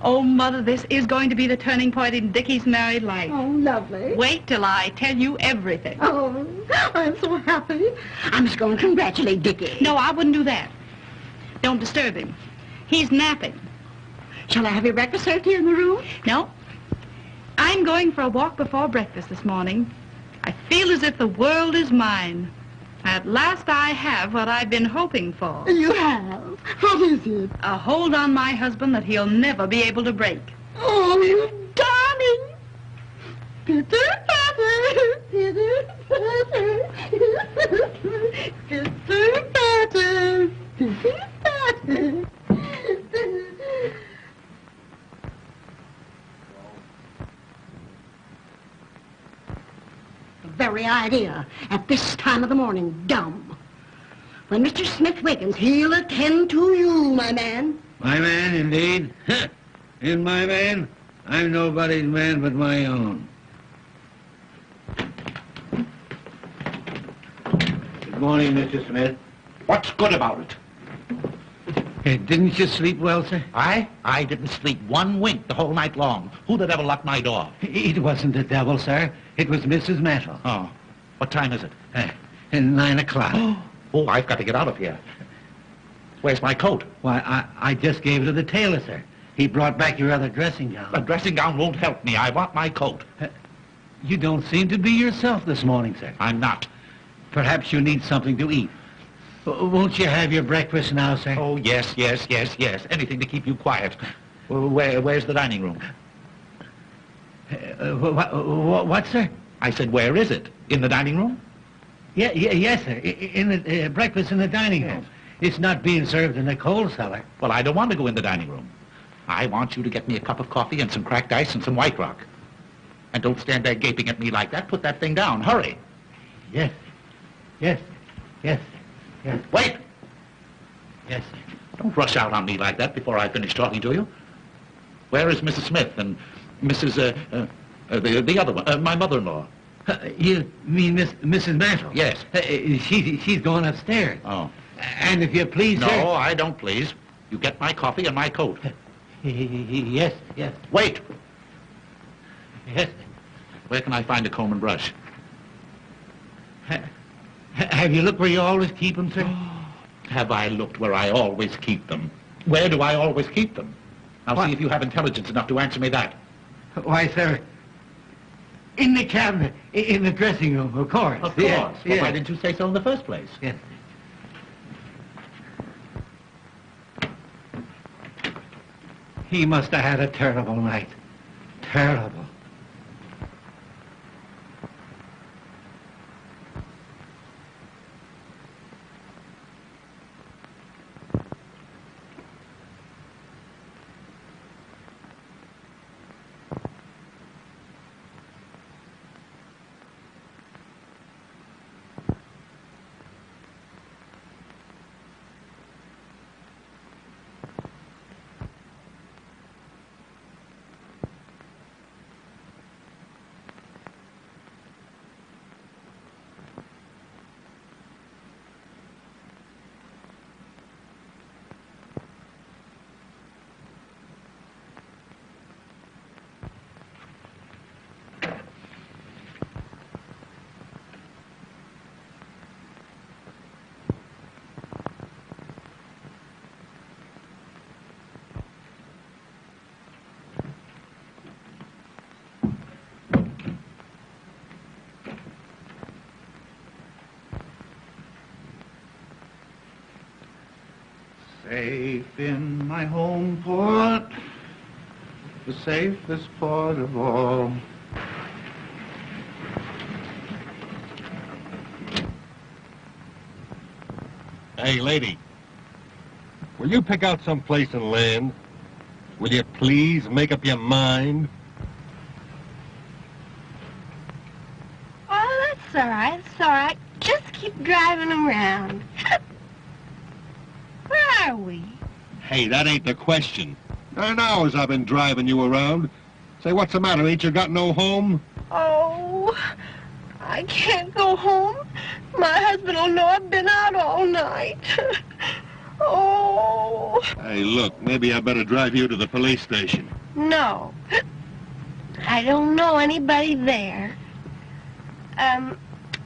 Oh, Mother, this is going to be the turning point in Dickie's married life. Oh, lovely. Wait till I tell you everything. Oh, I'm so happy. I must go and congratulate Dickie. No, I wouldn't do that. Don't disturb him. He's napping. Shall I have your breakfast served here in the room? No. I'm going for a walk before breakfast this morning. I feel as if the world is mine. At last I have what I've been hoping for. You have? What is it? A hold on my husband that he'll never be able to break. Oh, you darling. Pitter-patter, pitter-patter, pitter-patter, pitter-patter. The very idea at this time of the morning, dumb. When Mr. Smith wakens, he'll attend to you, my man. My man, indeed. And my man? I'm nobody's man but my own. Good morning, Mr. Smith. What's good about it? Hey, didn't you sleep well, sir? I didn't sleep one wink the whole night long. Who the devil locked my door? It wasn't the devil, sir. It was Mrs. Mantle. Oh, what time is it? At 9 o'clock. Oh, I've got to get out of here. Where's my coat? Why, I just gave it to the tailor, sir. He brought back your other dressing gown. A dressing gown won't help me. I want my coat. You don't seem to be yourself this morning, sir. I'm not. Perhaps you need something to eat. Won't you have your breakfast now, sir? Oh, yes. Anything to keep you quiet. Where's the dining room? What, sir? I said, where is it? In the dining room? Yes, sir. In the breakfast in the dining room. It's not being served in the coal cellar. Well, I don't want to go in the dining room. I want you to get me a cup of coffee and some cracked ice and some White Rock. And don't stand there gaping at me like that. Put that thing down. Hurry. Yes. Yes. Yes. Yes. Wait! Yes. Don't rush out on me like that before I finish talking to you. Where is Mrs. Smith and Mrs. The other one, my mother-in-law? You mean Mrs. Mantle? Yes. She's going upstairs. Oh. And if you please, No, sir... I don't please. You get my coffee and my coat. Yes. Wait! Yes. Where can I find a comb and brush? Have you looked where you always keep them, sir? Have I looked where I always keep them? Where do I always keep them? Now What? see if you have intelligence enough to answer me that. Why, sir, in the cabinet, in the dressing room, of course. Of course. Yes, Well, yes. why didn't you say so in the first place? Yes. He must have had a terrible night. Terrible. Safe in my home port, the safest port of all. Hey, lady, will you pick out some place and land? Will you please make up your mind? Oh, that's all right. It's all right. Just keep driving around. Where are we? Hey, that ain't the question. 9 hours I've been driving you around. Say, what's the matter? Ain't you got no home? Oh, I can't go home. My husband will know I've been out all night. Oh. Hey, look, maybe I better drive you to the police station. No. I don't know anybody there.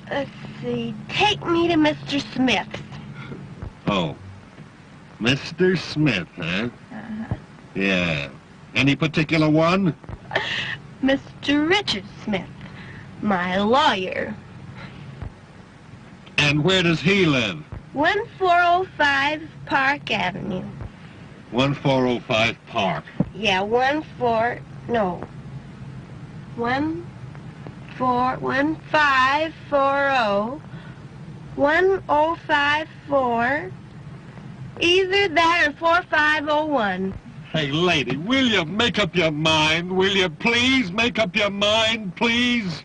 Let's see. Take me to Mr. Smith's. Oh. Mr. Smith, huh? Uh-huh. Yeah. Any particular one? Mr. Richard Smith, my lawyer. And where does he live? 1405 Park Avenue. 1405 Park. Yeah, 1540. 1054. Either that or 4501. Hey, lady, will you make up your mind? Will you please make up your mind, please?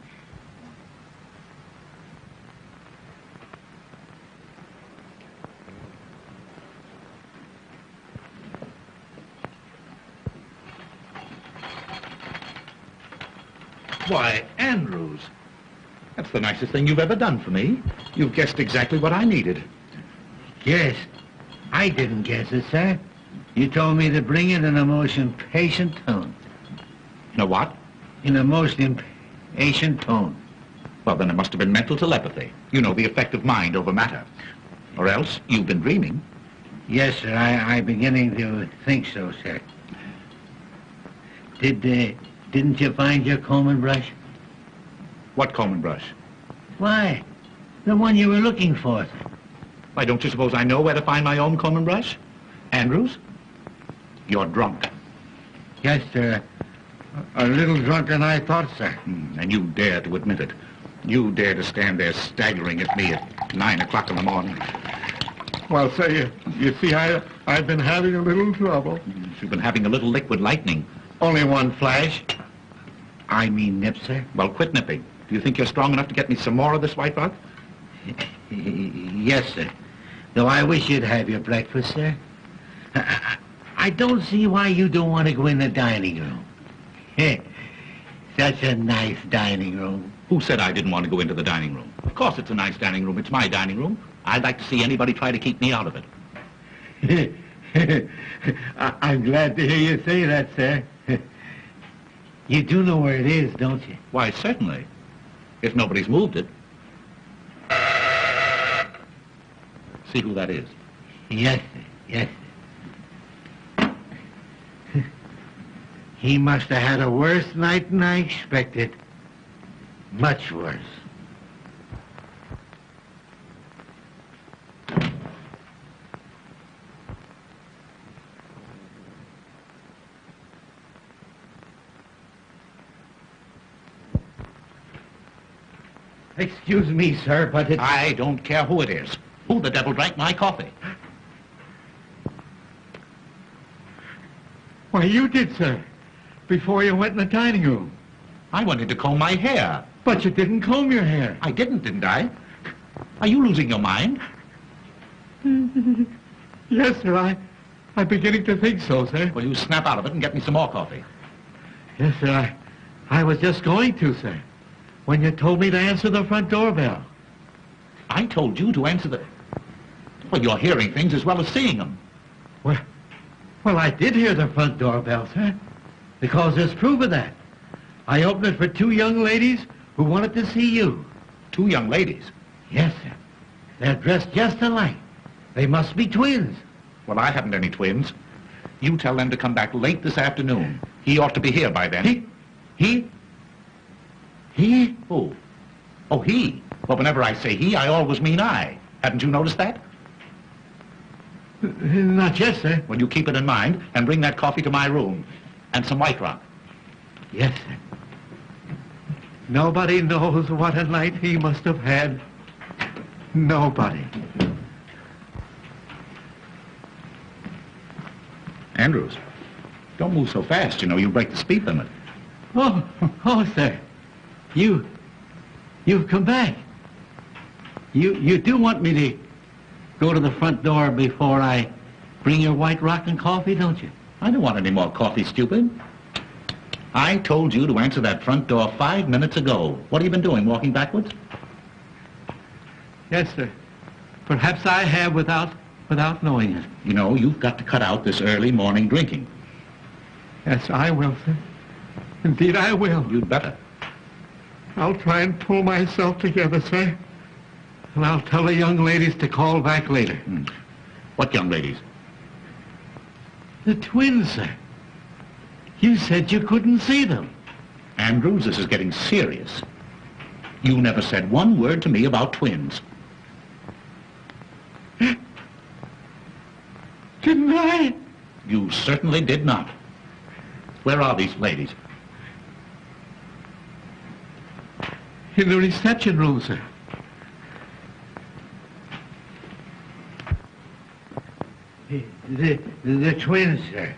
Why, Andrews, that's the nicest thing you've ever done for me. You've guessed exactly what I needed. Yes. I didn't guess it, sir. You told me to bring it in a most impatient tone. Know what? In a most impatient tone. Well, then it must have been mental telepathy. You know, the effect of mind over matter. Or else you've been dreaming. Yes, sir. I'm beginning to think so, sir. Didn't you find your comb and brush? What comb and brush? Why, the one you were looking for, sir. Why, don't you suppose I know where to find my own comb and brush? Andrews, you're drunk. Yes, sir. A little drunker than I thought, sir. And you dare to admit it. You dare to stand there staggering at me at 9 o'clock in the morning. Well, sir, you see, I've been having a little trouble. You've been having a little liquid lightning. Only one flash. I mean nip, sir. Well, quit nipping. Do you think you're strong enough to get me some more of this White Rock? Yes, sir. Though I wish you'd have your breakfast, sir. I don't see why you don't want to go in the dining room. Such a nice dining room. Who said I didn't want to go into the dining room? Of course it's a nice dining room. It's my dining room. I'd like to see anybody try to keep me out of it. I'm glad to hear you say that, sir. You do know where it is, don't you? Why, certainly. If nobody's moved it. See who that is. Yes, sir. Yes, sir. He must have had a worse night than I expected. Much worse. Excuse me, sir, but it's... I don't care who it is. Who the devil drank my coffee? Why, you did, sir. Before you went in the dining room. I wanted to comb my hair. But you didn't comb your hair. I didn't I? Are you losing your mind? Yes, sir, I'm beginning to think so, sir. Well, you snap out of it and get me some more coffee. Yes, sir, I was just going to, sir, when you told me to answer the front doorbell. I told you to answer the... Well, you're hearing things as well as seeing them. Well, I did hear the front doorbell, sir, because there's proof of that. I opened it for 2 young ladies who wanted to see you. 2 young ladies? Yes, sir. They're dressed just alike. They must be twins. Well, I haven't any twins. You tell them to come back late this afternoon. He ought to be here by then. He? Who? Oh, he. Well, whenever I say he, I always mean I. Haven't you noticed that? Not yet, sir. Well, you keep it in mind and bring that coffee to my room. And some White Rock. Yes, sir. Nobody knows what a night he must have had. Nobody. Andrews, don't move so fast. You know, you break the speed limit. Oh, sir. You've come back. You do want me to go to the front door before I bring your White Rock and coffee, don't you? I don't want any more coffee, stupid. I told you to answer that front door 5 minutes ago. What have you been doing, walking backwards? Yes, sir. Perhaps I have without knowing it. You know, you've got to cut out this early morning drinking. Yes, I will, sir. Indeed, I will. You'd better. I'll try and pull myself together, sir. And I'll tell the young ladies to call back later. What young ladies? The twins, sir. You said you couldn't see them. Andrews, this is getting serious. You never said one word to me about twins. Didn't I? You certainly did not. Where are these ladies? In the reception room, sir. The twins, sir.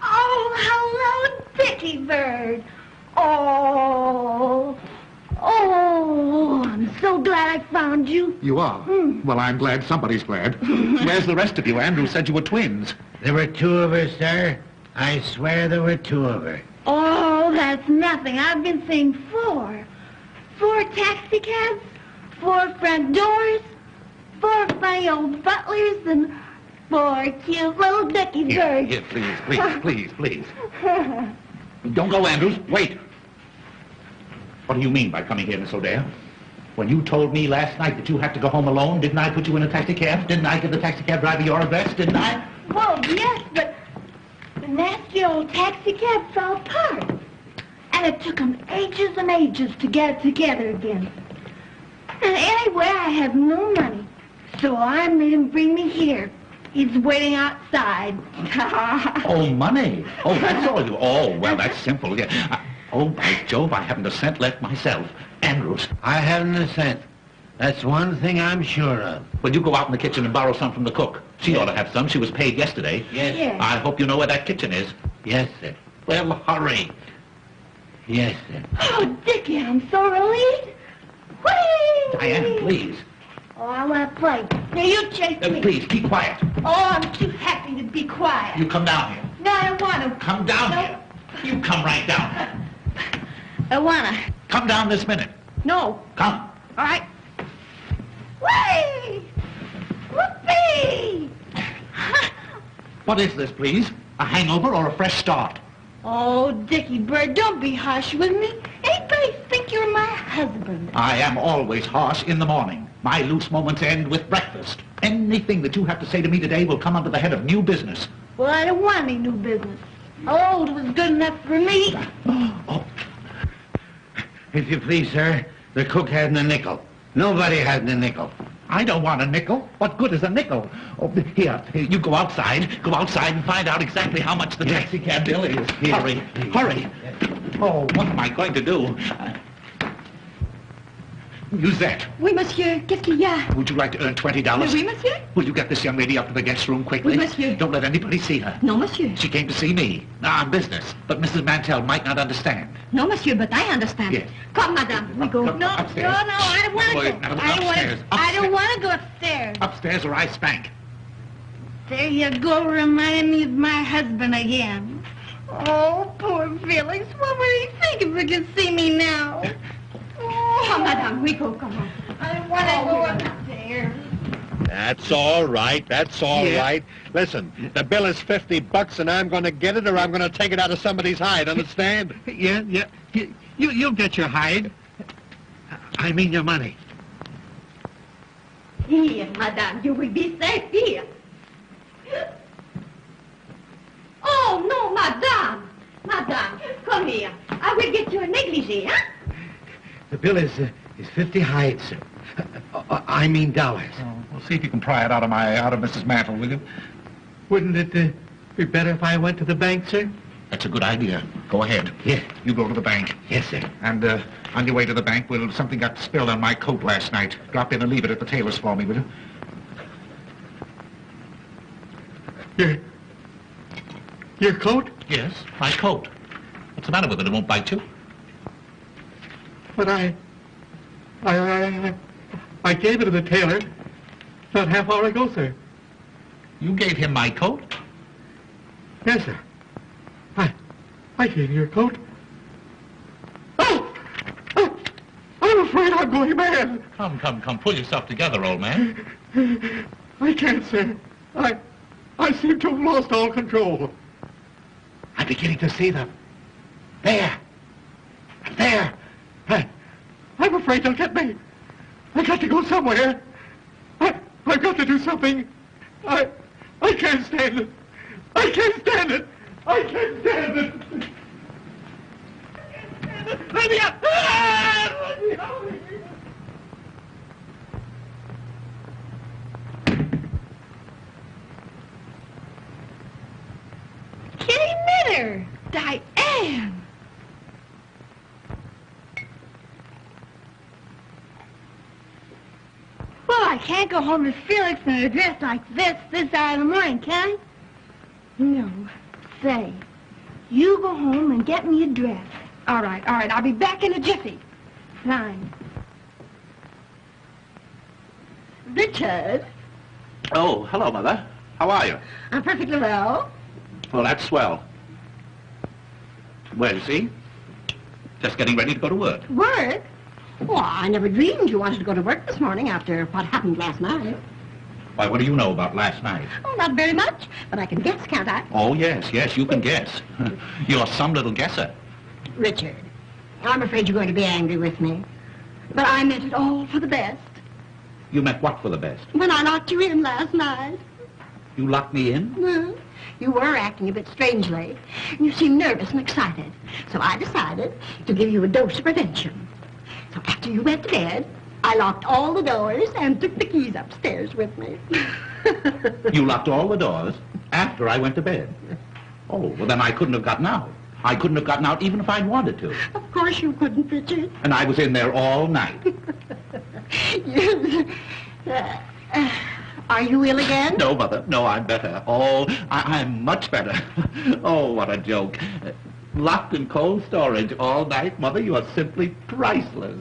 Oh, hello, Dickie Bird. Oh, I'm so glad I found you. You are? Well, I'm glad somebody's glad. Where's the rest of you? Andrews said you were twins. There were 2 of her, sir. I swear there were 2 of her. Oh, that's nothing. I've been seeing 4. 4 taxi cabs, 4 front doors, 4 funny old butlers, and 4 cute little Dickie Birds. Here, please. Don't go, Andrews. Wait. What do you mean by coming here, Miss O'Dare? When you told me last night that you had to go home alone, didn't I put you in a taxi cab? Didn't I give the taxi cab driver your address? Didn't I? Well, yes, but the nasty old taxi cab fell apart. And it took them ages and ages to get it together again. And anyway, I have no money. So I made him bring me here. He's waiting outside. Oh, money. Oh, that's all you... Oh, well, that's simple. Yeah. Oh, by Jove, I haven't a cent left myself. Andrews. I haven't a cent. That's one thing I'm sure of. Well, you go out in the kitchen and borrow some from the cook. She ought to have some. She was paid yesterday. Yes. Yes. I hope you know where that kitchen is. Yes, sir. Well, hurry. Yes, sir. Oh, Dickie, I'm so relieved. Whee! Diane, please. Oh, I want to play. Now, you chase me. Please, keep quiet. Oh, I'm too happy to be quiet. You come down here. No, I don't want to. Come down here. You come right down here. I want to. Come down this minute. No. Come. All right. Whee! Whoopee! What is this, please? A hangover or a fresh start? Oh, Dickie Bird, don't be harsh with me. Anybody think you're my husband? I am always harsh in the morning. My loose moments end with breakfast. Anything that you have to say to me today will come under the head of new business. Well, I don't want any new business. Old was good enough for me. Oh, If you please, sir, the cook hasn't a nickel. Nobody hasn't a nickel. I don't want a nickel. What good is a nickel? Oh, here, you go outside and find out exactly how much the taxi cab bill is. Yes. Hurry, hurry. Oh, what am I going to do? Musette, Oui, monsieur. Qu'est-ce qu'il y a? would you like to earn $20? Oui, monsieur. Will you get this young lady up to the guest room quickly? Oui, monsieur. Don't let anybody see her. Non, monsieur. She came to see me. On business. But Mrs. Mantell might not understand. No, monsieur, but I understand. Yes. Come, madame, we go. Come, No, upstairs. no, I don't want to Wait, go. no, I don't want upstairs, to. I don't upstairs. want to go upstairs. Upstairs or I spank. There you go, reminding me of my husband again. Oh, poor Felix. What would he think if he could see me now? Oh, Come, madame, we go. Come on. I don't want to go upstairs. That's all right. That's all right. Listen, the bill is $50 and I'm going to get it or I'm going to take it out of somebody's hide, understand? Yeah. You'll get your hide. I mean your money. Here, madame, you will be safe here. Oh, no, madame. Madame, come here. I will get you a negligee, huh? The bill is 50 hides, sir. I mean dollars. Oh, we'll see if you can pry it out of Mrs. Mantle, will you? Wouldn't it be better if I went to the bank, sir? That's a good idea. Go ahead. Yeah. You go to the bank. Yes, sir. And on your way to the bank, something got spilled on my coat last night. Drop in and leave it at the tailor's for me, will you? Your coat? Yes, my coat. What's the matter with it? It won't bite you? But I gave it to the tailor about half hour ago, sir. You gave him my coat? Yes, sir. I gave you your coat. Oh! I'm afraid I'm going mad. Come. Pull yourself together, old man. I can't, sir. I seem to have lost all control. I'm beginning to see them. There. I'm afraid they'll get me. I got to go somewhere. I've got to do something. I can't stand it. I can't stand it. Let me out. Let me out. Kitty Minner. Diane! Well, I can't go home to Felix in a dress like this hour of the morning, can I? No. Say, you go home and get me a dress. All right. I'll be back in a jiffy. Fine. Richard, Oh, hello, Mother. How are you? I'm perfectly well. Well, that's swell. Well, you see? Just getting ready to go to work. Work? Well, I never dreamed you wanted to go to work this morning after what happened last night. Why, what do you know about last night? Oh, not very much, but I can guess, can't I? Oh, yes, you can guess. You're some little guesser. Richard, I'm afraid you're going to be angry with me. But I meant it all for the best. You meant what for the best? When I locked you in last night. You locked me in? Well, you were acting a bit strangely. You seemed nervous and excited. So I decided to give you a dose of prevention. So after you went to bed, I locked all the doors and took the keys upstairs with me. You locked all the doors after I went to bed. Oh, well, then I couldn't have gotten out. I couldn't have gotten out even if I'd wanted to. Of course you couldn't, Richard. And I was in there all night. Are you ill again? No, Mother. No, I'm better. Oh, I'm much better. Oh, what a joke. Locked in cold storage all night, Mother. You are simply priceless.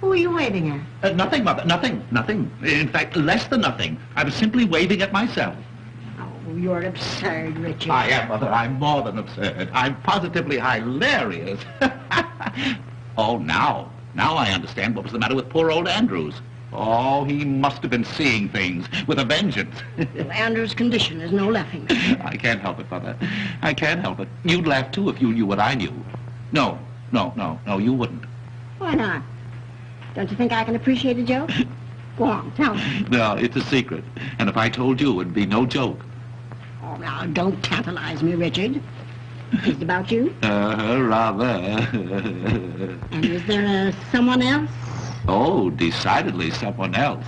Who are you waving at? Nothing, Mother. Nothing. Nothing. In fact, less than nothing. I was simply waving at myself. Oh, you're absurd, Richard. I am, Mother. I'm more than absurd. I'm positively hilarious. Oh, now I understand what was the matter with poor old Andrews. Oh, he must have been seeing things with a vengeance. Well, Andrew's condition is no laughing. I can't help it, Mother. I can't help it. You'd laugh, too, if you knew what I knew. No, you wouldn't. Why not? Don't you think I can appreciate a joke? Go on, tell me. No, it's a secret. And if I told you, it'd be no joke. Oh, now, don't tantalize me, Richard. Is it about you? Rather. And is there someone else? Oh, decidedly someone else.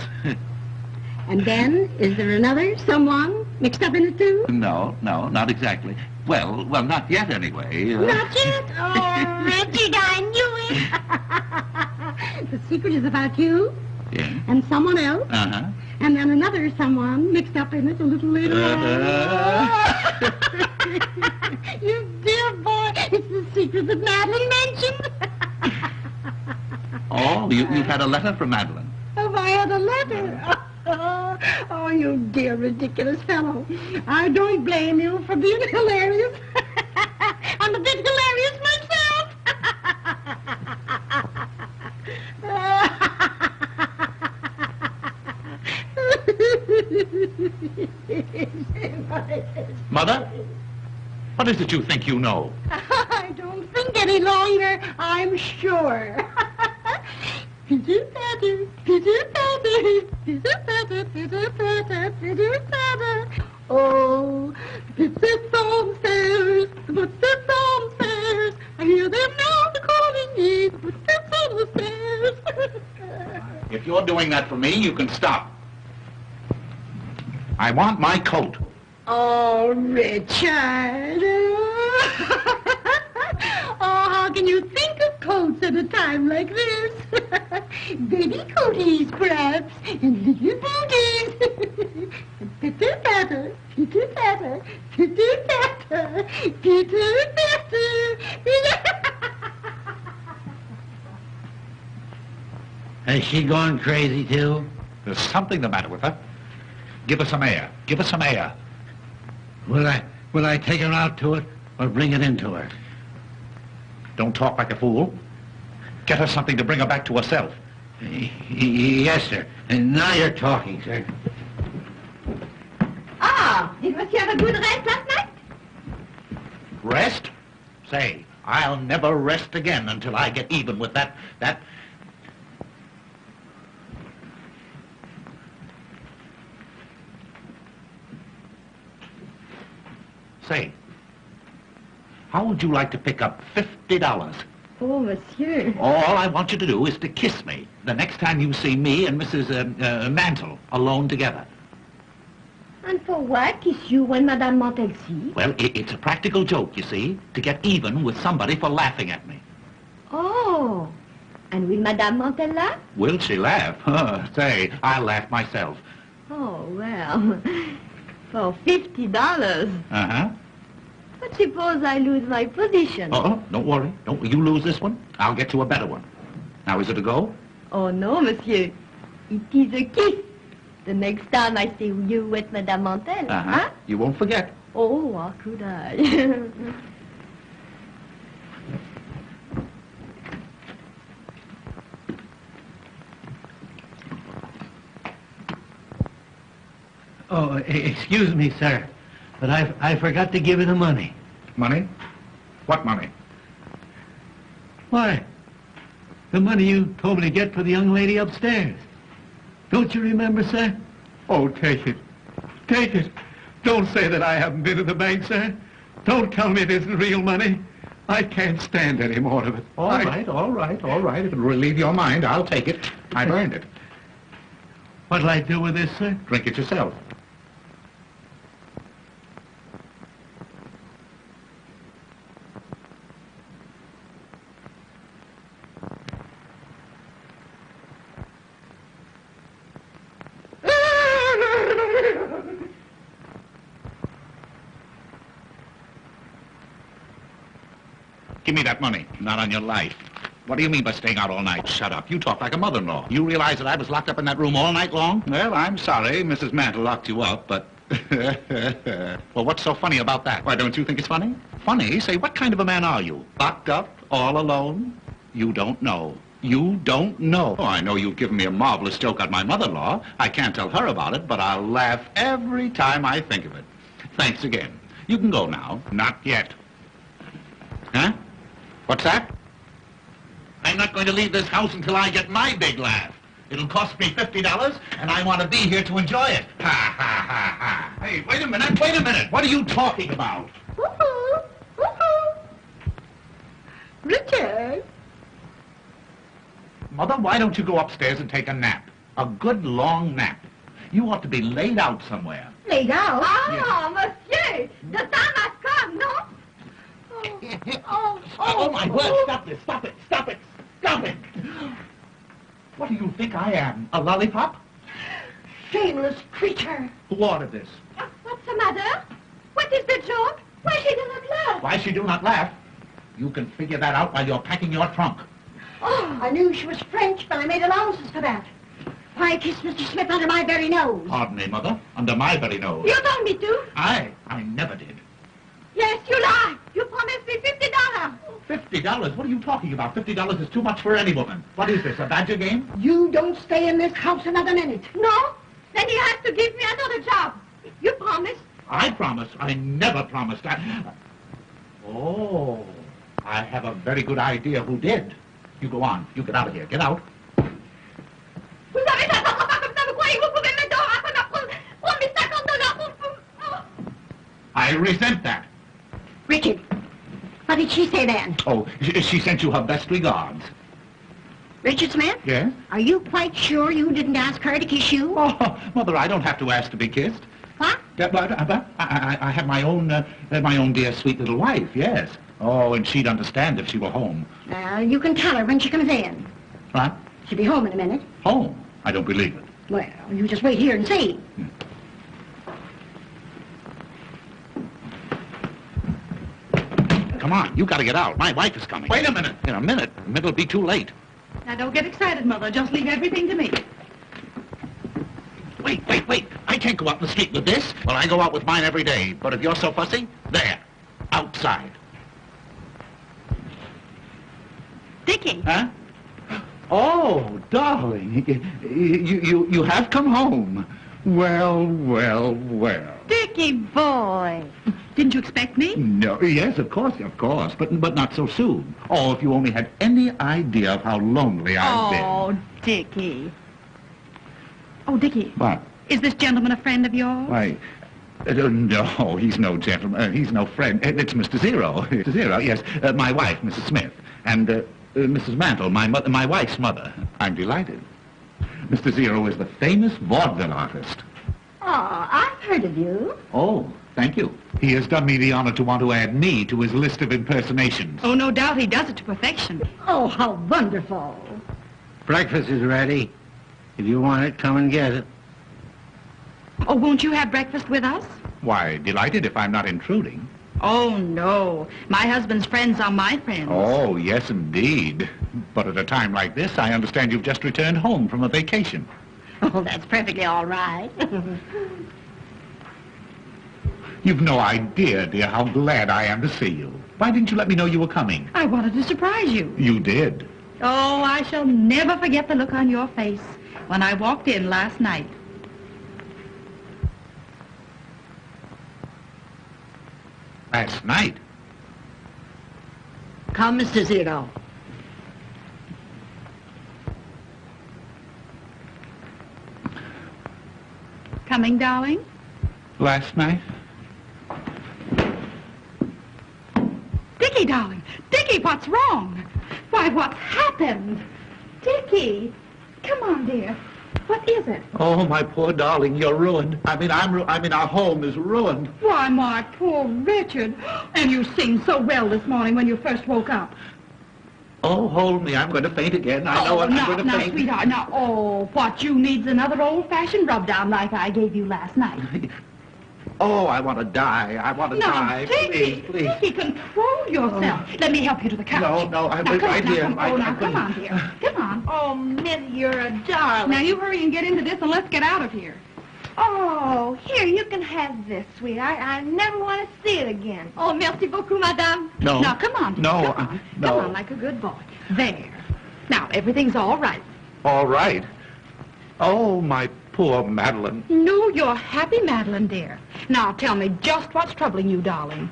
And then, is there another someone mixed up in it, too? No, not exactly. Well, not yet, anyway. Not yet? Oh, Richard, I knew it. The secret is about you. Yeah. And someone else. Uh-huh. And then another someone mixed up in it a little later on. You dear boy, it's the secret that Madeline mentioned. Oh, you've had a letter from Madeline. Have I had a letter? Oh, you dear ridiculous fellow. I don't blame you for being hilarious. I'm a bit hilarious myself. Mother? What is it you think you know? I don't think any longer, I'm sure. Pitter-patter, pitter-patter, pitter-patter, pitter-patter, pitter-patter. Oh, the footsteps on stairs, the footsteps on stairs. I hear them now calling me, the footsteps on the stairs. If you're doing that for me, you can stop. I want my coat. Oh, Richard. Oh, how can you think of coats at a time like this? Baby coaties, perhaps, and little booties. Pitter-patter, pitter-patter, pitter-patter, pitter-patter. Has she gone crazy, too? There's something the matter with her. Give her some air. Give her some air. Will I take her out to it or bring it into her? Don't talk like a fool. Get her something to bring her back to herself. Yes, sir. And now you're talking, sir. Ah, did Monsieur have a good rest last night? Rest? Say, I'll never rest again until I get even with that... Say, how would you like to pick up $50? Oh, monsieur. All I want you to do is to kiss me the next time you see me and Mrs. Mantle alone together. And for what? Kiss you and Madame Montelsi? Well, it's a practical joke, you see, to get even with somebody for laughing at me. Oh, and will Madame Montel laugh? Will she laugh? Say, I'll laugh myself. Oh, well, for $50. Uh-huh. But suppose I lose my position. Oh, don't worry. Don't you lose this one. I'll get you a better one. Now, is it a go? Oh, no, monsieur. It is a kiss. The next time I see you with Madame Montel. Uh-huh. Huh? You won't forget. Oh, how could I? Oh, excuse me, sir, but I forgot to give you the money. Money? What money? Why, the money you told me to get for the young lady upstairs. Don't you remember, sir? Oh, take it. Take it. Don't say that I haven't been to the bank, sir. Don't tell me it isn't real money. I can't stand any more of it. All right, all right, all right. If it'll relieve your mind, I'll take it. I've earned it. What'll I do with this, sir? Drink it yourself. Give me that money. Not on your life. What do you mean by staying out all night? Shut up. You talk like a mother-in-law. You realize that I was locked up in that room all night long? Well, I'm sorry. Mrs. Mantle locked you up, but... Well, what's so funny about that? Why, don't you think it's funny? Funny? Say, what kind of a man are you? Locked up? All alone? You don't know. You don't know. Oh, I know you've given me a marvelous joke on my mother-in-law. I can't tell her about it, but I'll laugh every time I think of it. Thanks again. You can go now. Not yet. Huh? What's that? I'm not going to leave this house until I get my big laugh. It'll cost me $50, and I want to be here to enjoy it. Ha, ha, ha, ha. Hey, wait a minute, wait a minute. What are you talking about? Woo-hoo! Woo-hoo! Richard! Mother, why don't you go upstairs and take a nap? A good long nap. You ought to be laid out somewhere. Laid out? Ah, monsieur! The time has come, no? Oh, my word, stop this, stop it, stop it, stop it. What do you think I am, a lollipop? Shameless creature! Who ordered this? What's the matter? What is the joke? Why she do not laugh? Why she do not laugh? You can figure that out while you're packing your trunk. Oh, I knew she was French, but I made allowances for that. Why kiss Mr. Smith under my very nose? Pardon me, Mother, under my very nose. You told me to. I never did. Yes, you lie. You promised me $50. $50? What are you talking about? $50 is too much for any woman. What is this, a badger game? You don't stay in this house another minute. No? Then you have to give me another job. You promised. I promise. I never promised. Oh, I have a very good idea who did. You go on. You get out of here. Get out. Vous avez fait votre pas comme ça, vous croyez que vous pouvez me donner après prendre mes $50 pour... I resent that. Richard, what did she say then? Oh, she sent you her best regards. Richard Smith? Yes? Are you quite sure you didn't ask her to kiss you? Oh, Mother, I don't have to ask to be kissed. What? I have my own dear sweet little wife, yes. Oh, and she'd understand if she were home. You can tell her when she comes in. What? She'll be home in a minute. Home? I don't believe it. Well, you just wait here and see. Come on, you gotta get out. My wife is coming. Wait a minute. In a minute. It'll be too late. Now, don't get excited, Mother. Just leave everything to me. Wait. I can't go out in the street with this. Well, I go out with mine every day. But if you're so fussy, there. Outside. Dickie. Huh? Oh, darling. You have come home. Well. Dickie boy. Didn't you expect me? No, yes, of course, but not so soon. Oh, if you only had any idea of how lonely I've been. Oh, Dickie. Oh, Dickie. What? Is this gentleman a friend of yours? Why, no, he's no gentleman. He's no friend. It's Mr. Zero. Mr. Zero, yes. My wife, Mrs. Smith. And Mrs. Mantle, my wife's mother. I'm delighted. Mr. Zero is the famous vaudeville artist. Oh, I've heard of you. Oh, thank you. He has done me the honor to want to add me to his list of impersonations. Oh, no doubt he does it to perfection. Oh, how wonderful. Breakfast is ready. If you want it, come and get it. Oh, won't you have breakfast with us? Why, delighted if I'm not intruding. Oh, no. My husband's friends are my friends. Oh, yes, indeed. But at a time like this, I understand you've just returned home from a vacation. Oh, that's perfectly all right. You've no idea, dear, how glad I am to see you. Why didn't you let me know you were coming? I wanted to surprise you. You did. Oh, I shall never forget the look on your face when I walked in last night. Last night? Come, Mr. Zero. Coming, darling? Last night? Dickie! Dickie, darling. Dickie, what's wrong? Why, what's happened? Dickie, come on, dear. What is it? Oh, my poor darling, you're ruined. I mean, our home is ruined. Why, my poor Richard. And you seemed so well this morning when you first woke up. Oh, hold me. I'm going to faint again. I know I'm going to now, faint. Sweetheart, now, what you need's another old-fashioned rub-down like I gave you last night. Oh, I want to die. I want to die. Dickie, Please. Dickie, control yourself. Let me help you to the couch. No, I'm now, right here. Come on, dear. Come on. Oh, Mitty, you're a darling. Now, you hurry and get into this and let's get out of here. Oh, here, you can have this, sweetheart. I never want to see it again. Oh, merci beaucoup, madame. No. Now, come on, dear. No, Come on. no. Come on, like a good boy. There. Now, everything's all right. All right. Oh, my poor Madeline. No, you're happy, Madeline, dear. Now, tell me just what's troubling you, darling.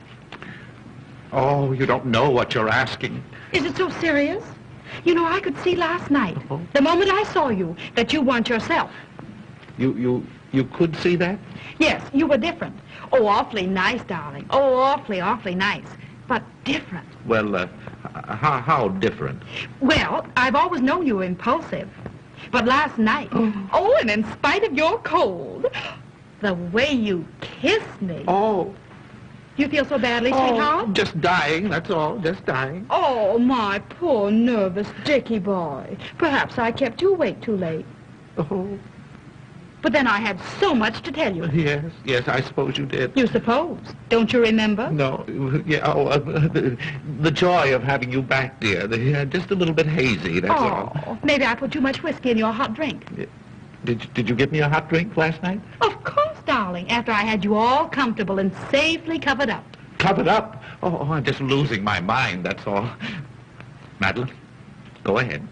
Oh, you don't know what you're asking. Is it so serious? You know, I could see last night, the moment I saw you, that you weren't yourself. You could see that? Yes, you were different. Oh, awfully nice, darling. Oh, awfully nice. But different. Well, how different? Well, I've always known you were impulsive. But last night, and in spite of your cold, the way you kissed me. Oh. You feel so badly, sweetheart? Just dying, that's all, just dying. Oh, my poor nervous Dickie boy. Perhaps I kept you awake too late. Oh. But then I had so much to tell you. Yes, I suppose you did. You suppose. Don't you remember? No, the joy of having you back, dear. Just a little bit hazy, that's all. Maybe I put too much whiskey in your hot drink. Did you give me a hot drink last night? Of course, darling, after I had you all comfortable and safely covered up. Covered up? Oh, I'm just losing my mind, that's all. Madeline, go ahead.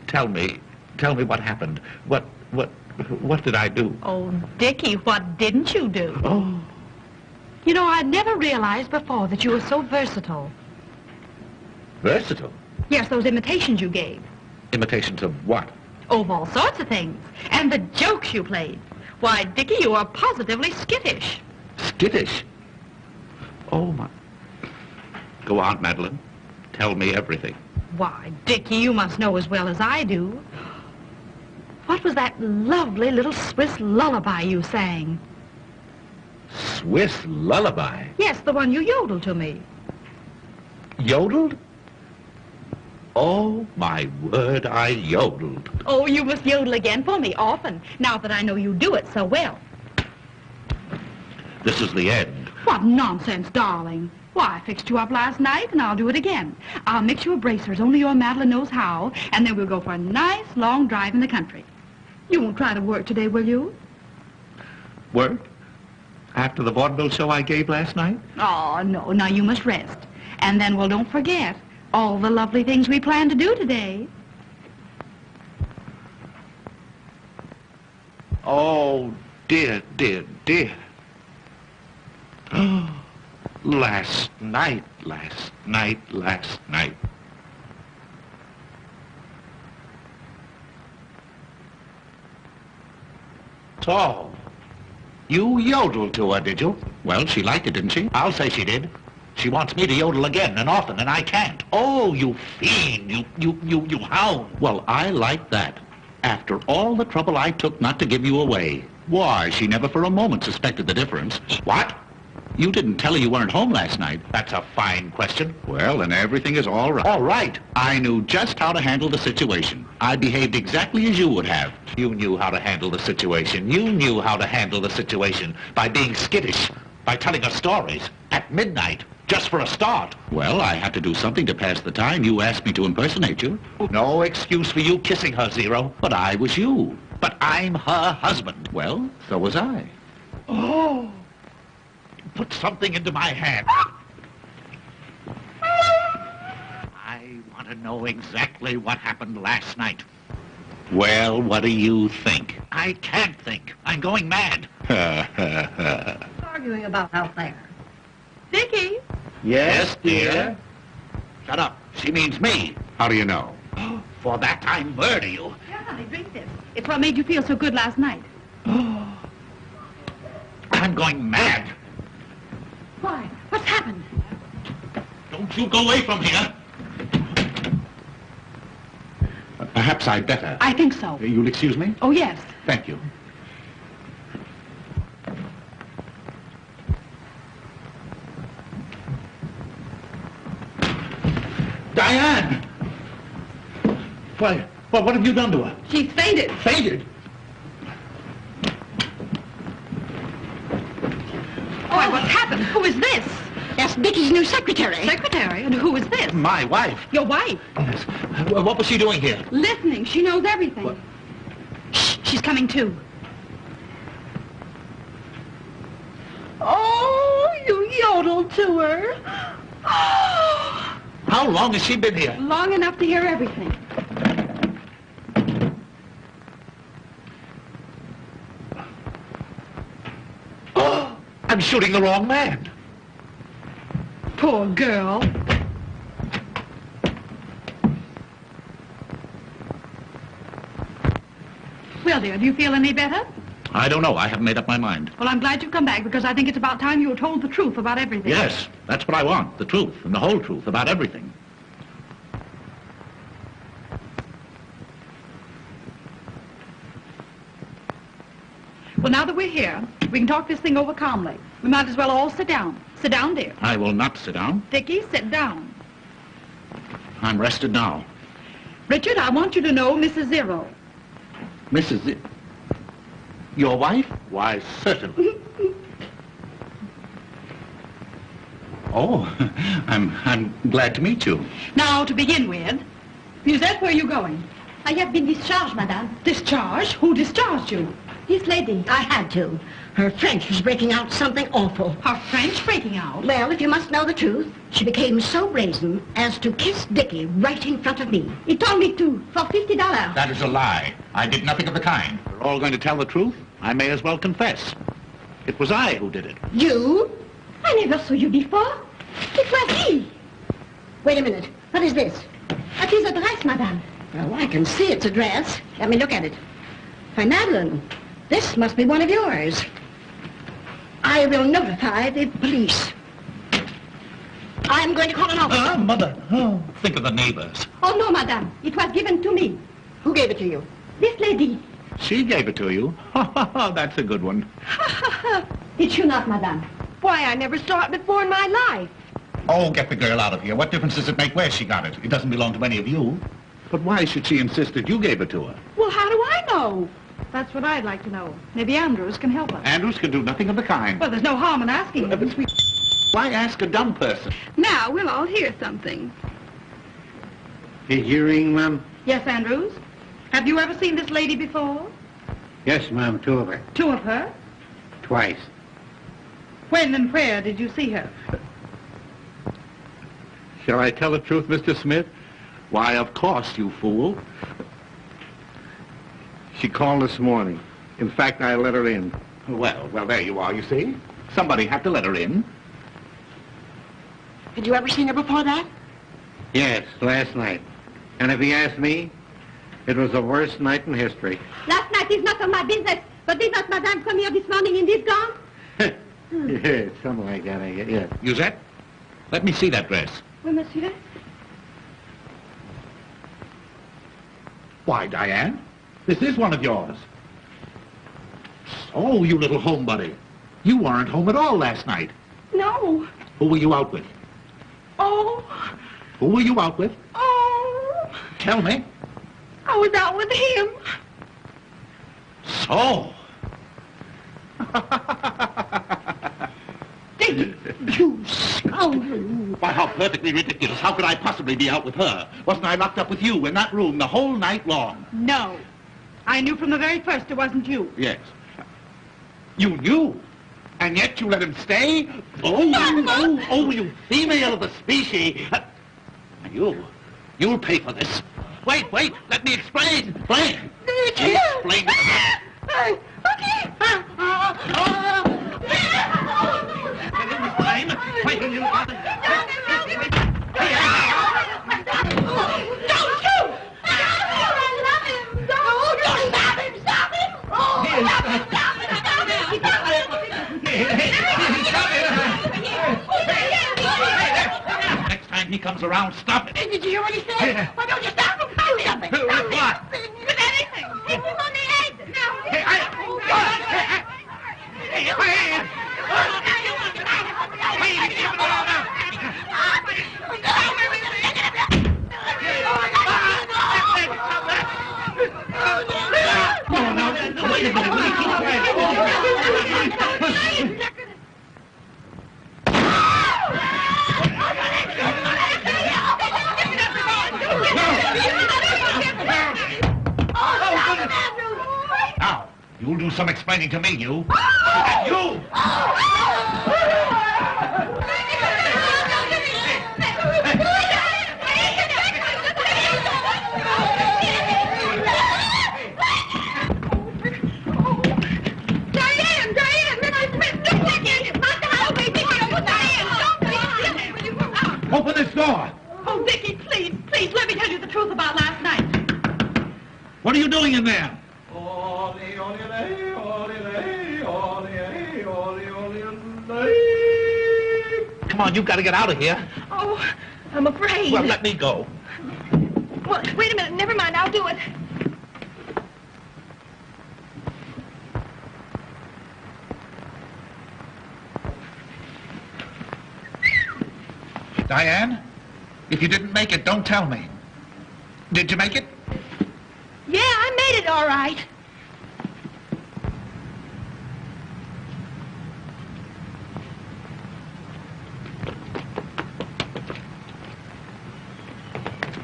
Tell me what happened. What did I do? Oh, Dickie, what didn't you do? Oh. You know, I'd never realized before that you were so versatile. Versatile? Yes, those imitations you gave. Imitations of what? Of all sorts of things. And the jokes you played. Why, Dickie, you are positively skittish. Skittish? Oh, my... Go on, Madeline. Tell me everything. Why, Dickie, you must know as well as I do. What was that lovely little Swiss lullaby you sang? Swiss lullaby? Yes, the one you yodeled to me. Yodeled? Oh, my word, I yodeled. Oh, you must yodel again for me often, now that I know you do it so well. This is the end. What nonsense, darling. Why, I fixed you up last night, and I'll do it again. I'll mix you a bracer as only your Madeline knows how, and then we'll go for a nice long drive in the country. You won't try to work today, will you? Work? After the vaudeville show I gave last night? Oh, no. Now you must rest. And then, well, don't forget all the lovely things we plan to do today. Oh, dear. Last night. So, you yodeled to her, did you? Well, she liked it, didn't she? I'll say she did. She wants me to yodel again and often, and I can't. Oh, you fiend, you hound. Well, I like that. After all the trouble I took not to give you away. Why, she never for a moment suspected the difference. What? You didn't tell her you weren't home last night. That's a fine question. Well, then everything is all right. All right. I knew just how to handle the situation. I behaved exactly as you would have. You knew how to handle the situation. You knew how to handle the situation by being skittish, by telling us stories at midnight, just for a start. Well, I had to do something to pass the time. You asked me to impersonate you. No excuse for you kissing her, Zero. But I was you. But I'm her husband. Well, so was I. Oh. Put something into my hand. I want to know exactly what happened last night. Well, what do you think? I can't think. I'm going mad. Arguing about out there. Dickie? Yes, dear? Shut up. She means me. How do you know? For that I murder you. Here, honey, drink this. It's what made you feel so good last night. I'm going mad. Why? What's happened? Don't Don't you go away from here. Perhaps I'd better. I think so. You'll excuse me? Oh, yes. Thank you. Diane! Why, well, what have you done to her? She's fainted. Fainted? Why, what's happened? Who is this? That's Dickie's new secretary. Secretary? And who is this? My wife. Your wife. Yes. What was she doing here? Listening. She knows everything. What? Shh, she's coming too. Oh, you yodeled to her. Oh. How long has she been here? Long enough to hear everything. Oh, I'm shooting the wrong man. Poor girl. Well, dear, do you feel any better? I don't know. I haven't made up my mind. Well, I'm glad you've come back because I think it's about time you were told the truth about everything. Yes, that's what I want. The truth, and the whole truth about everything. Well, now that we're here, we can talk this thing over calmly. We might as well all sit down. Sit down, dear. I will not sit down. Dickie, sit down. I'm rested now. Richard, I want you to know Mrs. Zero. Mrs. Your wife? Why, certainly. Oh, I'm glad to meet you. Now, to begin with, Musette, where are you going? I have been discharged, madame. Discharged? Who discharged you? This lady. I had to. Her French was breaking out something awful. Her French breaking out? Well, if you must know the truth, she became so brazen as to kiss Dickie right in front of me. He told me to, for $50. That is a lie. I did nothing of the kind. We're all going to tell the truth. I may as well confess. It was I who did it. You? I never saw you before. It was he. Wait a minute. What is this? That is a dress, madame. Well, I can see it's a dress. Let me look at it. Why, Madeline, this must be one of yours. I will notify the police. I'm going to call an officer. Mother. Oh, think of the neighbors. Oh, no, madame. It was given to me. Who gave it to you? This lady. She gave it to you. That's a good one. It should not, madame. Why, I never saw it before in my life. Oh, get the girl out of here. What difference does it make where she got it? It doesn't belong to any of you. But why should she insist that you gave it to her? Well, how do I know? That's what I'd like to know. Maybe Andrews can help us. Andrews can do nothing of the kind. Well, there's no harm in asking him. Why ask a dumb person? Now, we'll all hear something. A hearing, ma'am? Yes, Andrews? Have you ever seen this lady before? Yes, ma'am, two of her. Two of her? Twice. When and where did you see her? Shall I tell the truth, Mr. Smith? Why, of course, you fool. She called this morning. In fact, I let her in. Well, there you are, you see. Somebody had to let her in. Had you ever seen her before that? Yes, last night. And if he asked me, it was the worst night in history. Last night is not of my business, but did not madame come here this morning in this gown? Yeah, something like that, I guess. Yeah. Musette, let me see that dress. Oui, monsieur. Why, Diane, this is one of yours. So, you little homebody. You weren't home at all last night. No. Who were you out with? Oh. Who were you out with? Oh. Tell me. I was out with him. So. You scoundrel. Why, how perfectly ridiculous. How could I possibly be out with her? Wasn't I locked up with you in that room the whole night long? No. I knew from the very first it wasn't you. Yes. You knew? And yet you let him stay? Oh, you female of the species. You'll pay for this. Wait, let me explain. Explain. Explain. Next time he comes around, stop it. Did you hear what he said? Why don't you stop him? Stop him! What? With anything! Hit him on the head! Hey, wait a minute. Now, you'll do some explaining to me, you. And you! Open this door! Oh, Dickie, please, please, let me tell you the truth about last night. What are you doing in there? Come on, you've got to get out of here. Oh, I'm afraid. Well, let me go. Well, wait a minute. Never mind. I'll do it. Diane, if you didn't make it, don't tell me. Did you make it? Yeah, I made it all right.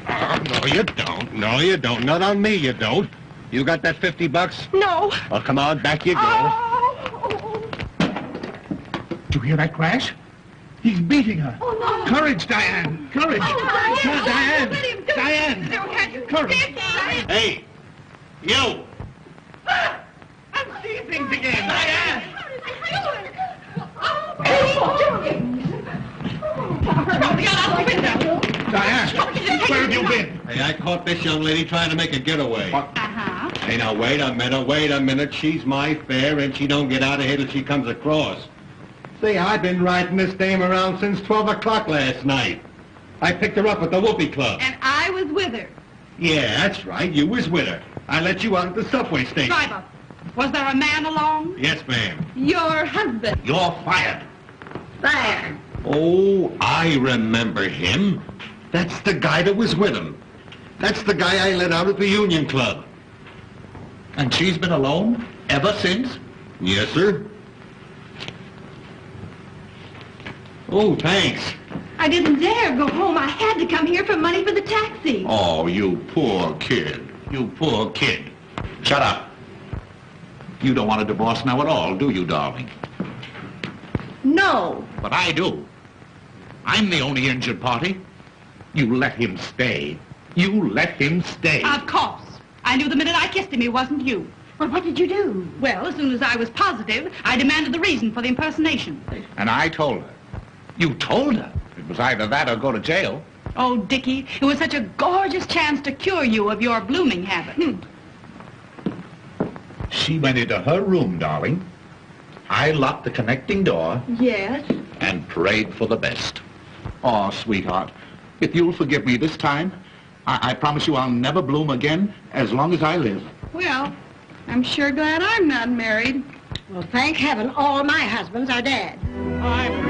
No, you don't. No, you don't. Not on me, you don't. You got that $50? No. Oh, come on, back you go. Oh. Did you hear that crash? He's beating her. Oh, no. Courage, Diane. Courage. Oh, Diane. let him do it. Diane. Courage. Hey, you! I'm seeing things again. Diane. Diane, where have you been? Hey, I caught this young lady trying to make a getaway. Uh-huh. Hey, now, wait a minute. She's my fare, and she don't get out of here till she comes across. Say, I've been riding this dame around since 12 o'clock last night. I picked her up at the Whoopee Club. And I was with her. Yeah, that's right. You was with her. I let you out at the subway station. Driver, was there a man along? Yes, ma'am. Your husband. You're fired. There. Oh, I remember him. That's the guy that was with him. That's the guy I let out at the Union Club. And she's been alone ever since? Yes, sir. Oh, thanks. I didn't dare go home. I had to come here for money for the taxi. Oh, you poor kid. You poor kid. Shut up. You don't want a divorce now at all, do you, darling? No. But I do. I'm the only injured party. You let him stay. You let him stay. Of course. I knew the minute I kissed him he wasn't you. Well, what did you do? Well, as soon as I was positive, I demanded the reason for the impersonation. And I told her. You told her? It was either that or go to jail. Oh, Dickie, it was such a gorgeous chance to cure you of your blooming habit. She went into her room, darling. I locked the connecting door Yes. and prayed for the best. Oh, sweetheart, if you'll forgive me this time, I promise you I'll never bloom again as long as I live. Well, I'm sure glad I'm not married. Well, thank heaven all my husbands are dead. I'm